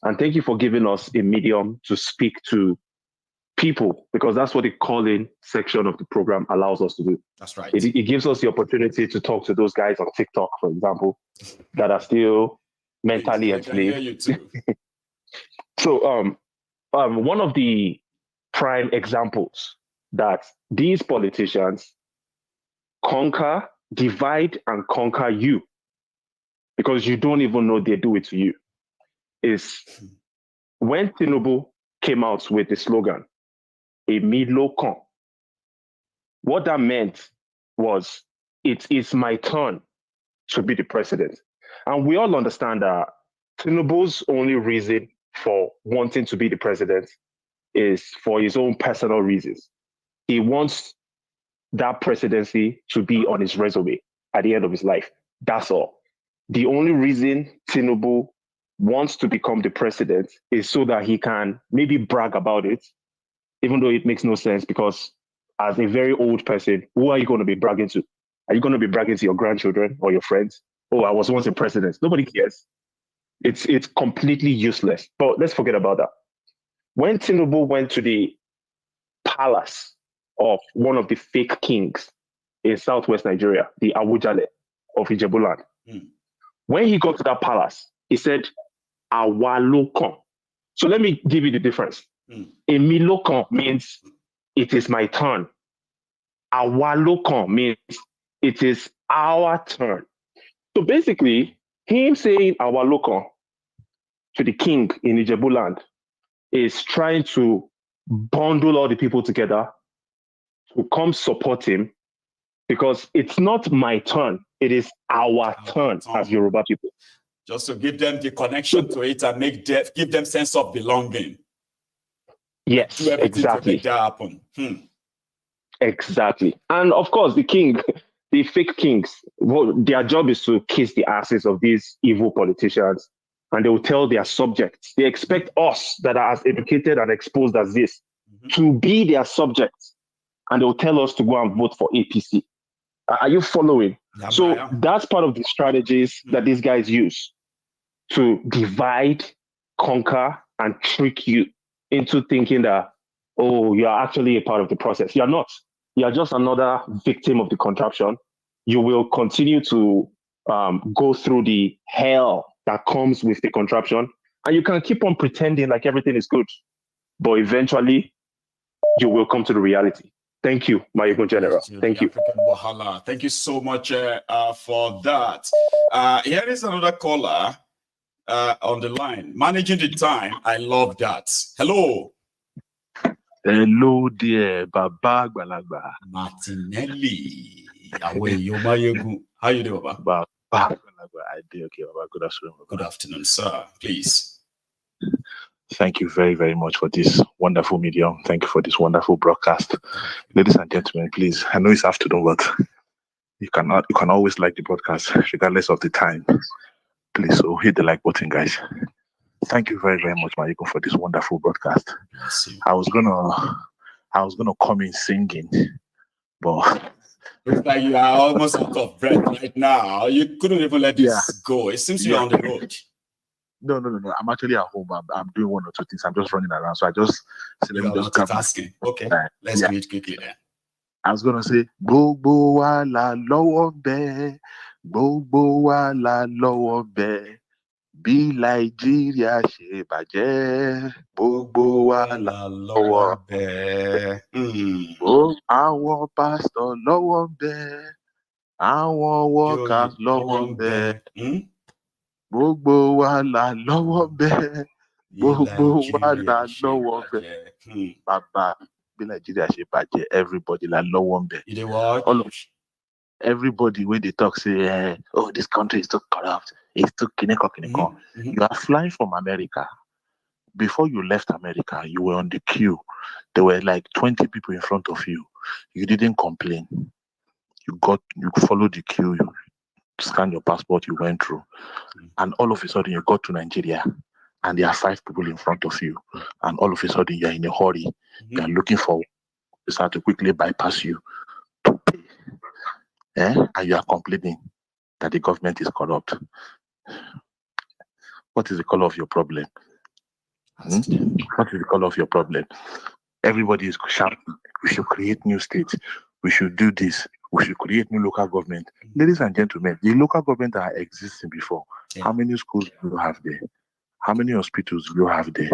and thank you for giving us a medium to speak to people, because that's what the call-in section of the program allows us to do. That's right. It gives us the opportunity to talk to those guys on TikTok, for example, that are still mentally enslaved. So one of the prime examples that these politicians divide and conquer you, because you don't even know they do it to you, is when Tinubu came out with the slogan, "Èmi ló kàn." What that meant was, it is my turn to be the president. And we all understand that Tinubu's only reason for wanting to be the president is for his own personal reasons. He wants that presidency to be on his resume at the end of his life. That's all. The only reason Tinubu wants to become the president is so that he can maybe brag about it, even though it makes no sense, because as a very old person, who are you going to be bragging to? Are you going to be bragging to your grandchildren or your friends? Oh, I was once a president. Nobody cares. It's completely useless. But let's forget about that. When Tinubu went to the palace of one of the fake kings in southwest Nigeria, the Awujale of Ijebuland, when he got to that palace, he said, "Àwa ló kàn." So let me give you the difference. "Èmi ló kàn" means it is my turn. "Àwa ló kàn" means it is our turn. So basically, him saying "Àwa ló kàn" to the king in Ijebuland is trying to bundle all the people together to come support him, because it's not my turn, it is our turn as Yoruba people. Just to give them the connection to it and give them sense of belonging. Yes, do everything exactly. to make that happen. Exactly. And of course, the king, the fake kings, well, their job is to kiss the asses of these evil politicians, and they will tell their subjects. They expect us that are as educated and exposed as this to be their subjects, and they will tell us to go and vote for APC. Are you following? Yeah, so that's part of the strategies that these guys use to divide, conquer, and trick you into thinking that, oh, you're actually a part of the process. You're not. You're just another victim of the contraption. You will continue to go through the hell that comes with the contraption, and you can keep on pretending like everything is good, but eventually you will come to the reality. Thank you, Maiyegun General. Thank you. Wahala. Thank you so much for that. Here is another caller on the line. Managing the time. I love that. Hello. Hello, dear Baba Gbalagba. Martinelli. How are you, Maiyegun? How you doing, Baba? Baba Gbalagba. I do okay, Baba. Good afternoon. Baba. Good afternoon, sir. Please. Thank you very, very much for this wonderful medium. Thank you for this wonderful broadcast. Ladies and gentlemen, please, I know it's afternoon, but you can always like the broadcast regardless of the time. Please, so hit the like button, guys. Thank you very, very much, Maiyegun, for this wonderful broadcast. I was gonna come in singing, but looks like you are almost out of breath right now. You couldn't even let this go. It seems you're on the road. No. I'm actually at home. I'm doing one or two things. I'm just running around. So I just let me just grab asking. Okay, let's do it quickly then. I was gonna say, Gbogbo wa la lọ́wọ́ ńbẹ̀, gbogbo wa la lọ́wọ́ ńbẹ̀, bí Nàìjíríà ṣe bàjẹ́, gbogbo wa la lọ́wọ́ ńbẹ̀. Àwọn pásítọ̀ lọ́wọ́ ńbẹ̀, àwọn workers lọ́wọ́ ńbẹ̀. Gbogbo wa la lọ́wọ́ ńbẹ̀, gbogbo wa la lọ́wọ́ ńbẹ̀. Bàbá bí Nàìjíríà ṣe bàjẹ́, everybody la lọ́wọ́ ńbẹ̀. You know what? Everybody when they talk say, oh, this country is too corrupt, it's too kineko. You are flying from America. Before you left America, you were on the queue. There were like 20 people in front of you. You didn't complain. You followed the queue, you scanned your passport, you went through. And all of a sudden you got to Nigeria and there are 5 people in front of you. And all of a sudden you're in a hurry. You're looking for they start to quickly bypass you to pay. And you are complaining that the government is corrupt. What is the color of your problem? What is the color of your problem? Everybody is shouting, we should create new states. We should do this. We should create new local government. Ladies and gentlemen, the local government that are existing before, how many schools do you have there? How many hospitals do you have there?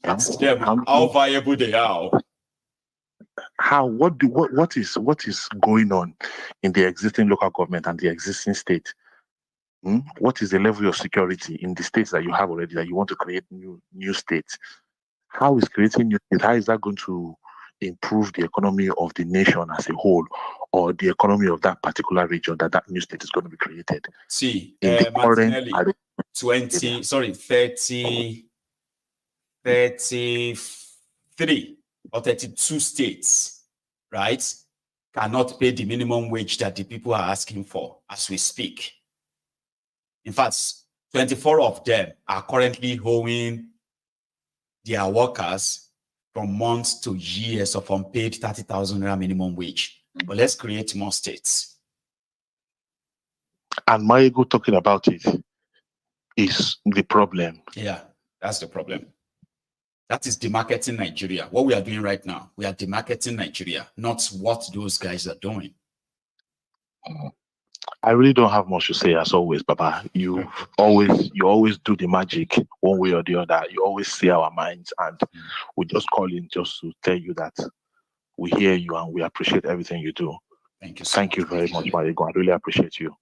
Ask them how viable they are. What is going on in the existing local government and the existing state? What is the level of security in the states that you have already that you want to create new states? How is creating new states? How is that going to improve the economy of the nation as a whole, or the economy of that particular region that new state is going to be created? See, Martinelli, 33 or 32 states, right, cannot pay the minimum wage that the people are asking for as we speak. In fact, 24 of them are currently owing their workers from months to years of unpaid 30,000 naira minimum wage. But let's create more states. And Maiyegun talking about it is the problem. Yeah, that's the problem. That is demarketing Nigeria. What we are doing right now, we are demarketing Nigeria, not what those guys are doing. I really don't have much to say as always, Baba. You always do the magic one way or the other. You always see our minds, and we just call in just to tell you that we hear you and we appreciate everything you do. Thank you. Thank you very much, Maiyegun. I really appreciate you.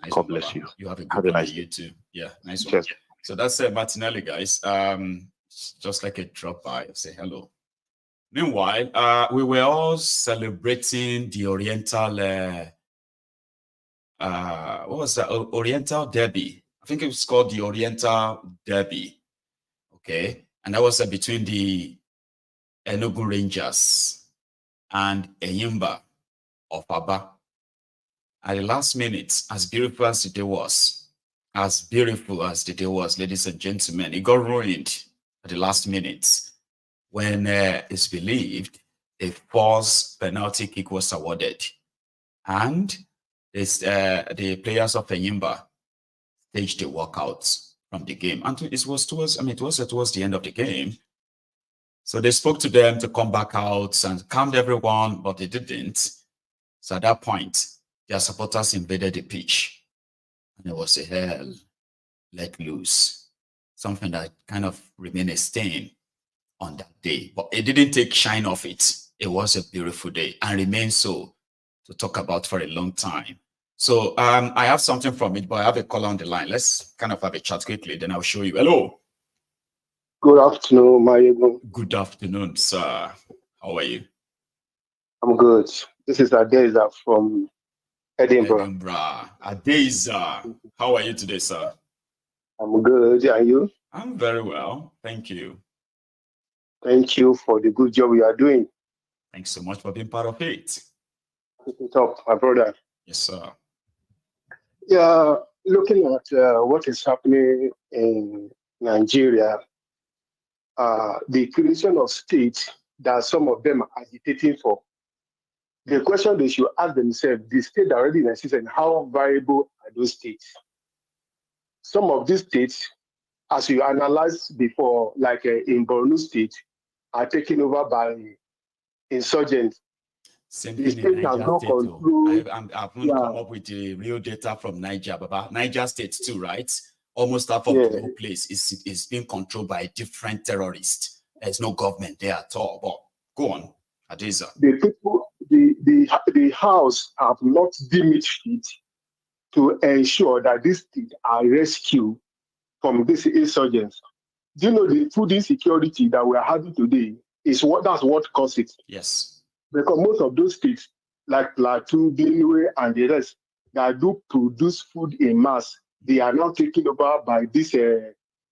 Nice God bless you. You have a good night. You too. Yeah, nice one. So that's Martinelli, guys. Just like a drop by, say hello. Meanwhile, we were all celebrating the Oriental. What was that? Oriental Derby. I think it was called the Oriental Derby. Okay, and that was between the Enugu Rangers and Eyimba of Aba. At the last minute, as beautiful as the day was, ladies and gentlemen, it got ruined at the last minute when it's believed a false penalty kick was awarded. And this, the players of Eyimba staged a walkout from the game. And it was towards the end of the game. So they spoke to them to come back out and calmed everyone, but they didn't. So at that point, their supporters invaded the pitch. And it was a hell let loose. Something that kind of remained a stain on that day. But it didn't take shine off it. It was a beautiful day and remains so to talk about for a long time. So I have something from it, but I have a caller on the line. Let's kind of have a chat quickly, then I'll show you. Hello. Good afternoon, Maiyegun. Good afternoon, sir. How are you? I'm good. This is Adeza from Edinburgh. Adeza, how are you today, sir? I'm good. And you? I'm very well. Thank you. Thank you for the good job you are doing. Thanks so much for being part of it. Keep it up, my brother. Yes, sir. Yeah, looking at what is happening in Nigeria, the creation of states that some of them are agitating for. The question they should ask themselves, the state that already exists, and how viable are those states? Some of these states, as you analyzed before, like in Borno State, are taken over by insurgents. Same The thing in state has Niger no State. control. I've not come up with the real data from Niger, but Niger State too, right? Almost half of the whole place is being controlled by different terrorists. There's no government there at all. But go on, Adeza. The people, the House have not deemed it fit to ensure that these states are rescued from these insurgents. Do you know the food insecurity that we are having today is that's what caused it? Yes. Because most of those states, like Plateau, Benue, and the rest, that do produce food in mass, they are now taken over by these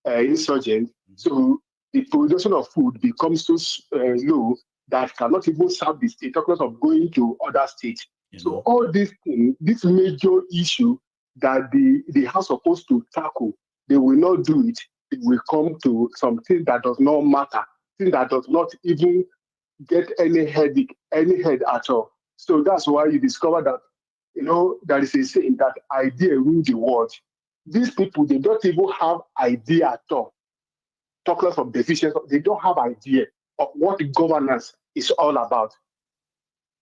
insurgents. So the production of food becomes so low that cannot even serve the state, talking of going to other states. So all these things, this major issue that the House is supposed to tackle, they will not do it. It will come to something that does not matter, thing that does not even get any head at all. So that's why you discover that, there is a saying that idea rule the world. These people, they don't even have idea at all. Talk less of deficiency, they don't have idea of what governance is all about.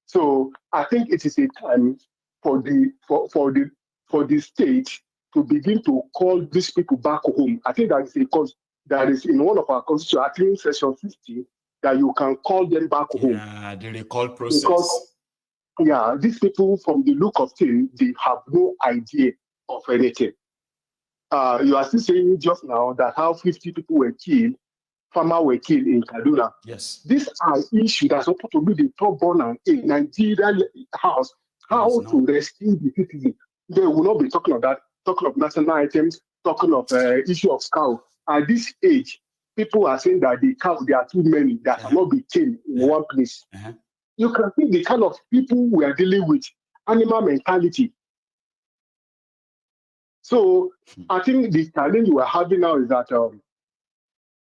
So I think it is a time for the state to begin to call these people back home. I think that is because that is in one of our constitutions, I think section 50, that you can call them back home. Yeah, the recall process. Because, these people, from the look of things, they have no idea of anything. You are still saying just now that how 50 people were killed, farmers were killed in Kaduna. Yes. These are issues that are supposed to be the top burner in Nigerian House. How to rescue the citizens. They will not be talking of that, talking of national items, talking of issue of cow. At this age, people are saying that the cow, there are too many that cannot be killed in one place. You can see the kind of people we are dealing with, animal mentality. So I think the challenge we are having now is that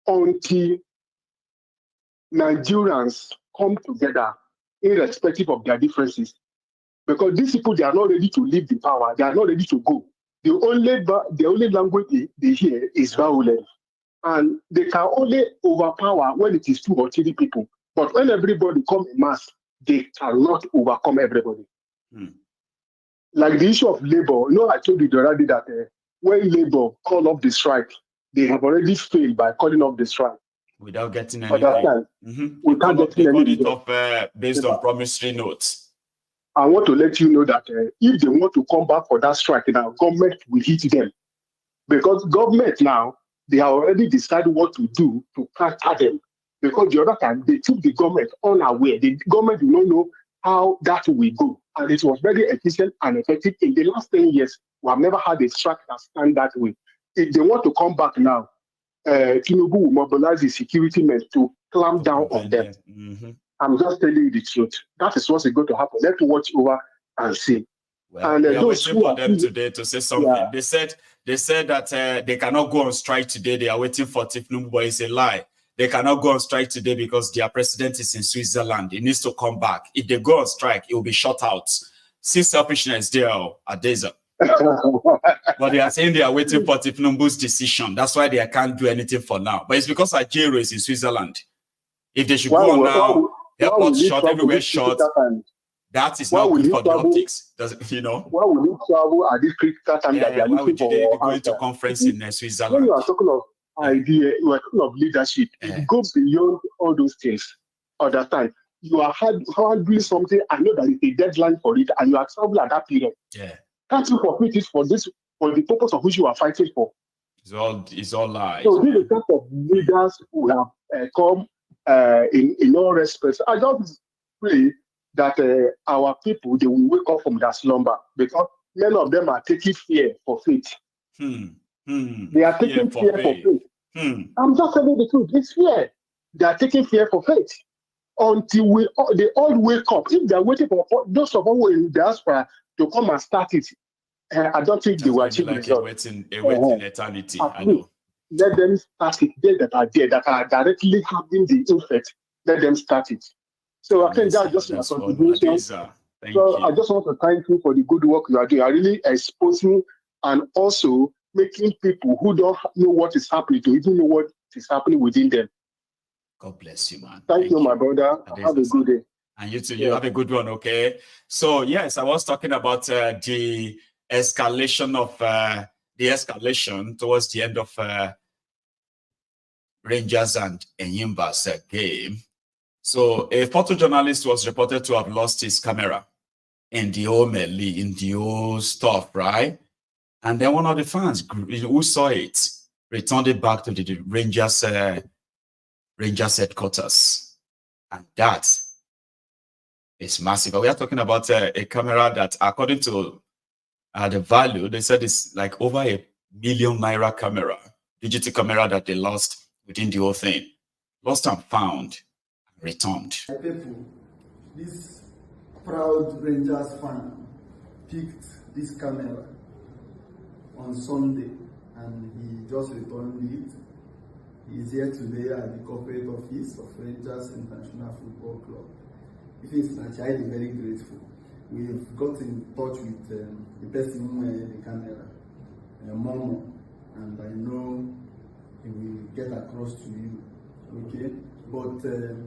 until Nigerians come together, irrespective of their differences, because these people, they are not ready to leave the power, they are not ready to go. The only language they hear is violence. And they can only overpower when it is 2 or 3 people. But when everybody comes in mass, they cannot overcome everybody. Like the issue of labor, I told you already that when labor call off the strike, they have already failed by calling off the strike. Without getting anything. We can't get it off based on promissory notes. I want to let you know that if they want to come back for that strike, now government will hit them. Because government now, they have already decided what to do to counter them. Because the other time, they took the government unaware. The government did not know how that will go. And it was very efficient and effective. In the last 10 years, we have never had a strike that stand that way. If they want to come back now, Tinubu will mobilize the security men to clamp down on them. I'm just telling you the truth. That is what's going to happen. Let's watch over and see. Well, And we are those waiting who for are them today to say something. yeah. They said that they cannot go on strike today. They are waiting for Tifnum, but it's a lie. They cannot go on strike today because their president is in Switzerland. He needs to come back. If they go on strike, it will be shut out. See selfishness there at Deza. But they are saying they are waiting for Tifnumbu's decision. That's why they can't do anything for now. But it's because Algeria is in Switzerland. If they should go on now, airports shut, everywhere shut. That is not good for the optics. You know? Why will you travel at this critical time that they are looking for? They going to conference in Switzerland? When you are talking of idea, you are talking of leadership. It goes beyond all those things. Understand? You are doing something. I know that it's a deadline for it, and you are traveling at that period. Yeah. Can't you forfeit it for the purpose of which you are fighting for? It's all lies. So these are the type of leaders who have come in all respects. I just pray that our people, they will wake up from that slumber, because many of them are taking fear for faith. They are taking fear for faith. I'm just telling the truth. It's fear. They are taking fear for faith until they all wake up. If they are waiting for those of us who are in diaspora to come and start it, I don't think they will achieve results. Waiting eternity. I know. Let them start it. They that are there, that are directly having the effect, let them start it. So I think that's just my contribution. So I just want to thank you for the good work you are doing. You are really exposing and also making people who don't know what is happening to even know what is happening within them. God bless you, man. Thank you, my brother. Have a good day. And you too. You have a good one, okay? So yes, I was talking about the escalation towards the end of Rangers and Enyimba's game. So a photojournalist was reported to have lost his camera in the old melee, in the old stuff, right? And then one of the fans who saw it returned it back to the Rangers headquarters. And that is massive. We are talking about a camera that, according to the value, they said it's like over ₦1 million camera, digital camera that they lost within the whole thing. Lost and found. Returned. People, this proud Rangers fan picked this camera on Sunday and he just returned it. He's here today at the corporate office of Rangers International Football Club. If it's not highly very grateful. We've got in touch with the person who made the camera, Momo, and I know he will get across to you. Okay? But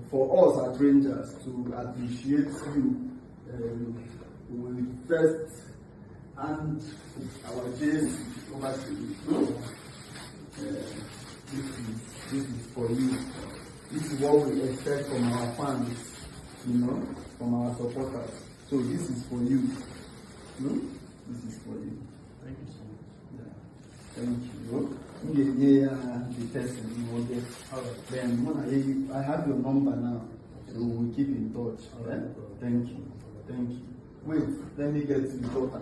for us at Rangers to appreciate you, we will first hand our jersey over to you. This is for you. This is what we expect from our fans, from our supporters. So this is for you. This is for you. Thank you so much. Yeah. Thank you. The person you will get. Then when I have your number now, so we'll keep in touch. Right? Thank you. Thank you. Wait, let me get your daughter.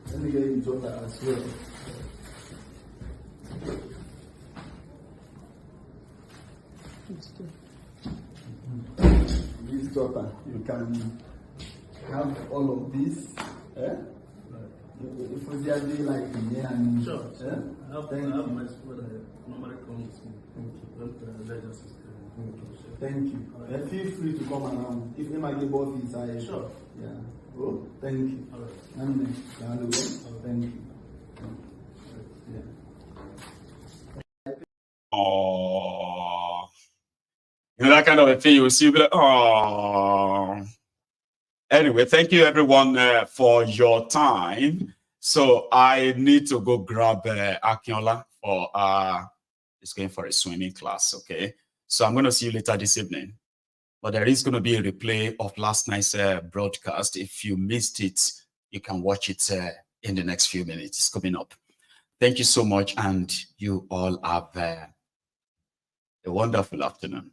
Let me get your daughter as well. This daughter, you can have all of this. If we are doing like me and sure. I have my school normally comes thank you. Feel free to come around. If you might give office, sure. Yeah. Oh, thank you. All right. Thank you. Yeah. Oh, that kind of a thing you will see, you'll be like, oh. Anyway, thank you everyone for your time. So I need to go grab Akinola for he's going for a swimming class. Okay, so I'm going to see you later this evening. But there is going to be a replay of last night's broadcast. If you missed it, you can watch it in the next few minutes. It's coming up. Thank you so much, and you all have a wonderful afternoon.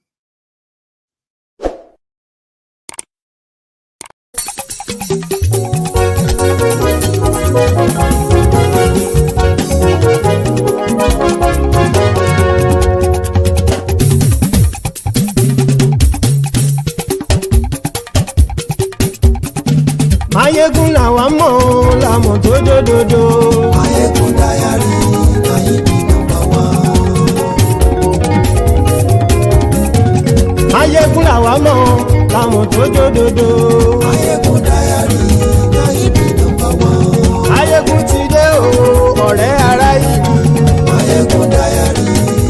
Maiyegun làwa mọ̀ làmọ̀ tó dòdòdò. Maiyegun diary na him be number one. Maiyegun làwa mọ̀ làmọ̀ tó dòdòdò. Maiyegun diary na him be number one. Maiyegun ti dé o ọ̀rẹ́ ará ìlú. Maiyegun diary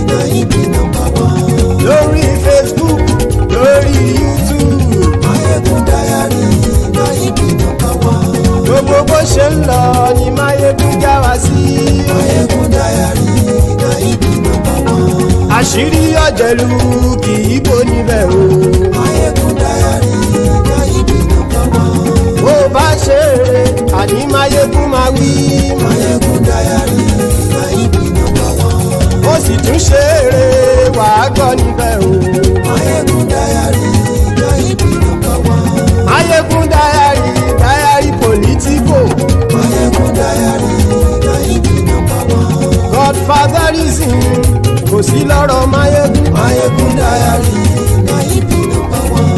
na him be number one. Lórí Facebook lórí YouTube. Maiyegun diary na him be number one. Gbogbo bó ṣe ń lọ ni Maiyegun já wa sí. Maiyegun diary na him be number one. Àṣírí ọ̀jẹ̀lú kì í bò níbẹ̀ o. Maiyegun diary na him be number one. Bó bá ṣe eré àní Maiyegun máa wí. Maiyegun diary na him be number one. Ó sì tún ṣe eré wàá gbọ́ níbẹ̀ o. Maiyegun diary na him be number one. Maiyegun diary political. Maiyegun diary na him be number one. Godfatherism kò sí lọ́rọ̀ Maiyegun. Maiyegun diary na him be number one.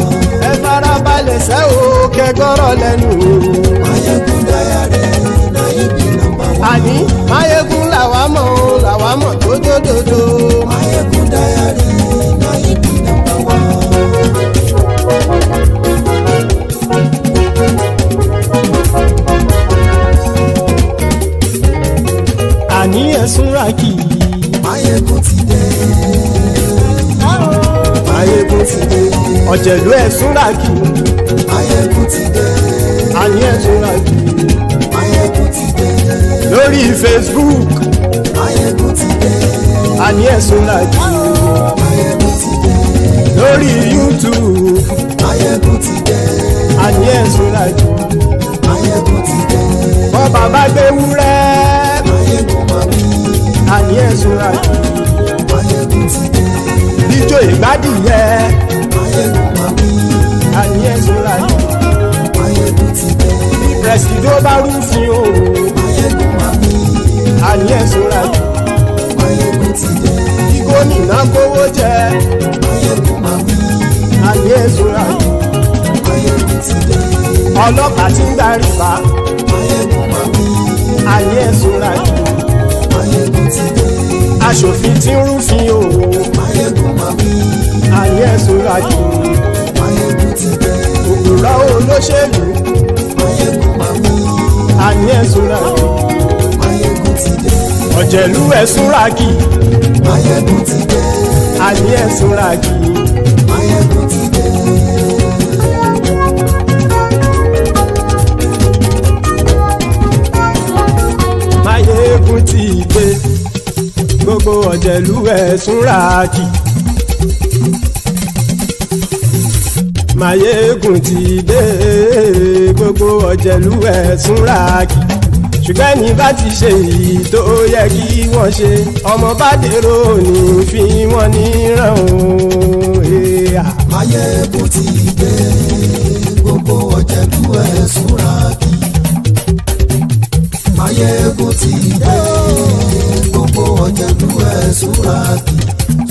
Ẹ farabalẹ̀ sẹ́ o kẹgọ́rọ̀ lẹ́nu o. Maiyegun diary na him be number one. Àní Maiyegun làwa mọ̀ tó dòdòdò. Maiyegun diary na him be number one. Àní ẹ̀sùn ràkì. Maiyegun ti dé. Maiyegun ti dé. Ọ̀jẹ̀lú ẹ̀sùn ràkì. Maiyegun ti dé. Àní ẹ̀sùn ràkì. Maiyegun ti dé. Lórí Facebook. Maiyegun ti dé. Àní ẹ̀sùn ràkì. Maiyegun ti dé. Lórí YouTube. Maiyegun ti dé. Àní ẹ̀sùn ràkì. Maiyegun ti dé. Bọ́ bàbá gbé wúrẹ́. Maiyegun máa wí. Àní ẹ̀sùn ràkì. Maiyegun ti dé. Ijó ìgbádìyẹ. Maiyegun máa wí. Àní ẹ̀sùn ràkì. Maiyegun ti dé. Pẹ̀sìdó bá rúfin o. Maiyegun máa wí. Àní ẹ̀sùn ràkì. Maiyegun ti dé. Kí gómìnà kówó jẹ. Maiyegun máa wí. Àní ẹ̀sùn ràkì. Maiyegun ti dé. Ọlọ́pàá tí ń darí bá. Maiyegun máa wí. Àní ẹ̀sùn ràkì. Maiyegun ti dé. Aṣòfin tí ń rúfin o. Maiyegun máa wí. Àní ẹ̀sùn ràkì. Maiyegun ti dé. Òpùrọ́ olóṣèlú. Maiyegun máa wí. Àní ẹ̀sùn ràkì. Maiyegun ti dé. Ọ̀jẹ̀lú ẹ̀sùn ràkì. Maiyegun ti dé. Àní ẹ̀sùn ràkì. Maiyegun ti dé. Maiyegun ti dé. Gbogbo ọ̀jẹ̀lú ẹ̀sùn ràkì. Maiyegun ti dé. Gbogbo ọ̀jẹ̀lú ẹ̀sùn ràkì. Ṣùgbọ́n ní bá ti ṣe èyí tó yẹ kí wọ́n ṣe, ọmọ bá dèrò ní fi wọ́n níran o. Maiyegun ti dé. Gbogbo ọ̀jẹ̀lú ẹ̀sùn ràkì. Maiyegun ti dé. Gbogbo ọ̀jẹ̀lú ẹ̀sùn ràkì.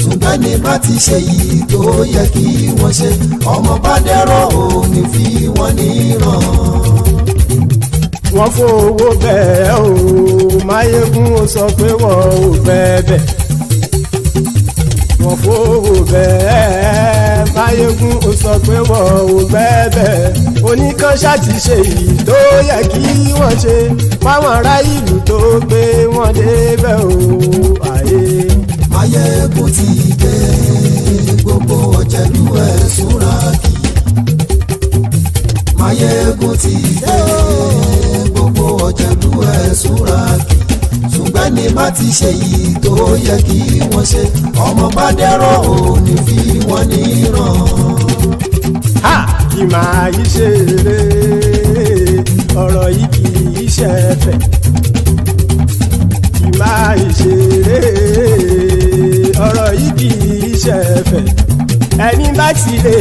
Ṣùgbọ́n ní bá ti ṣe èyí tó yẹ kí wọ́n ṣe, ọmọ bá dèrò ní fi wọ́n níran. Wọ́n fowó bẹ́ẹ̀ o. Maiyegun ó sọ pé wọ́n ò fẹ́ bẹ̀. Wọ́n fowó bẹ́ẹ̀. Maiyegun ó sọ pé wọ́n ò fẹ́ bẹ̀. Oníkan ṣáàtì ṣe èyí tó yẹ kí wọ́n ṣe fáwọn ará ìlú tó gbé wọn débẹ̀ o. Maiyegun ti dé. Gbogbo ọ̀jẹ̀lú ẹ̀sùn ràkì. Maiyegun ti dé. Gbogbo ọ̀jẹ̀lú ẹ̀sùn ràkì. Ṣùgbọ́n ní bá ti ṣe yìí tó yẹ kí wọ́n ṣe, ọmọ bá dẹ́rọ̀ ò ní fi wọ́n níran. Kì máa yí ṣe eré, ọ̀rọ̀ yìí kì í ṣe ẹ̀fẹ̀. Kì máa yí ṣe eré, ọ̀rọ̀ yìí kì í ṣe ẹ̀fẹ̀. Ẹni bá ti lè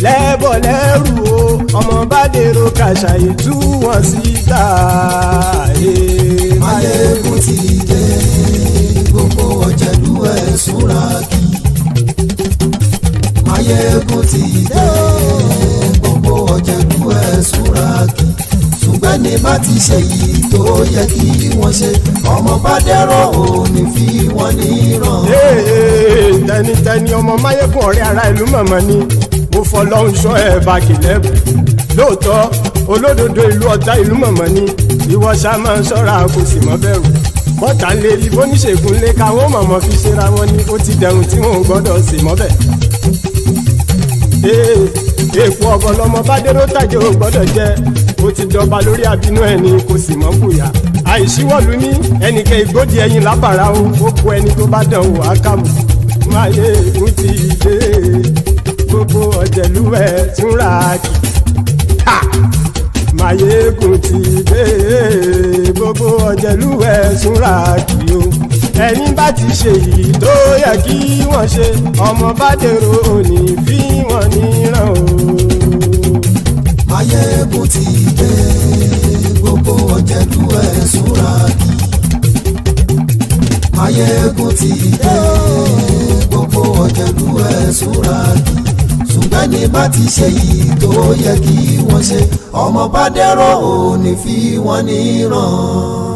lẹ́bọ̀ lẹ́rù o, ọmọ bá dèrò kàṣàyè tú wọn síta. Maiyegun ti dé. Gbogbo ọ̀jẹ̀lú ẹ̀sùn ràkì. Maiyegun ti dé. Gbogbo ọ̀jẹ̀lú ẹ̀sùn ràkì. Ṣùgbọ́n bá ti ṣe yìí tó yẹ kí wọ́n ṣe ọmọ bá dẹ́rọ̀ ò ní fi wọ́n níran. tẹnitẹni ọmọ Máyégún ọ̀rẹ́ ara ìlú mọ̀mọ́ ni mo fọlọ́hún sọ ẹ̀ bá kìlẹ́bù lóòótọ́ olódodo ìlú ọ̀tá ìlú mọ̀mọ́ ni ìwọ ṣá máa ń ṣọ́ra kò sì mọ́ bẹ̀rù bọ́tà lè rí bóníṣègùn lé káwọn mọ̀mọ́ fi ṣera wọn ni ó ti dẹrùn tí wọn ò gbọ́dọ̀ sì mọ́ bẹ̀. èèpo ọ̀gọ̀ lọmọ bá dérò tàjẹ́ ò gbọ́dọ̀ jẹ́ ó ti dọba lórí abínú ẹni kò sì mọ́ bùyà àìsíwọ́lu ní ẹnìkẹ́ ìgbódì ẹyin lábàrá o ó kó ẹni tó bá dán wò á kàmù Máyégún ti dé gbogbo ọ̀jẹ̀lú ẹ̀ túnra kì Máyégún ti dé gbogbo ọ̀jẹ̀lú ẹ̀ túnra kì o ẹ̀yin bá ti ṣe yìí tó yẹ kí wọ́n ṣe ọmọ bá dèrò òní fi wọ́n níran o. Máyégún ti dé gbogbo ọ̀jẹ̀lú ẹ̀ túnra kì Máyégún ti dé gbogbo ọ̀jẹ̀lú ẹ̀ túnra kì ṣùgbọ́n ní bá ti ṣe yìí tó yẹ kí wọ́n ṣe ọmọ bá dẹ́rọ̀ ò ní fi wọ́n níran.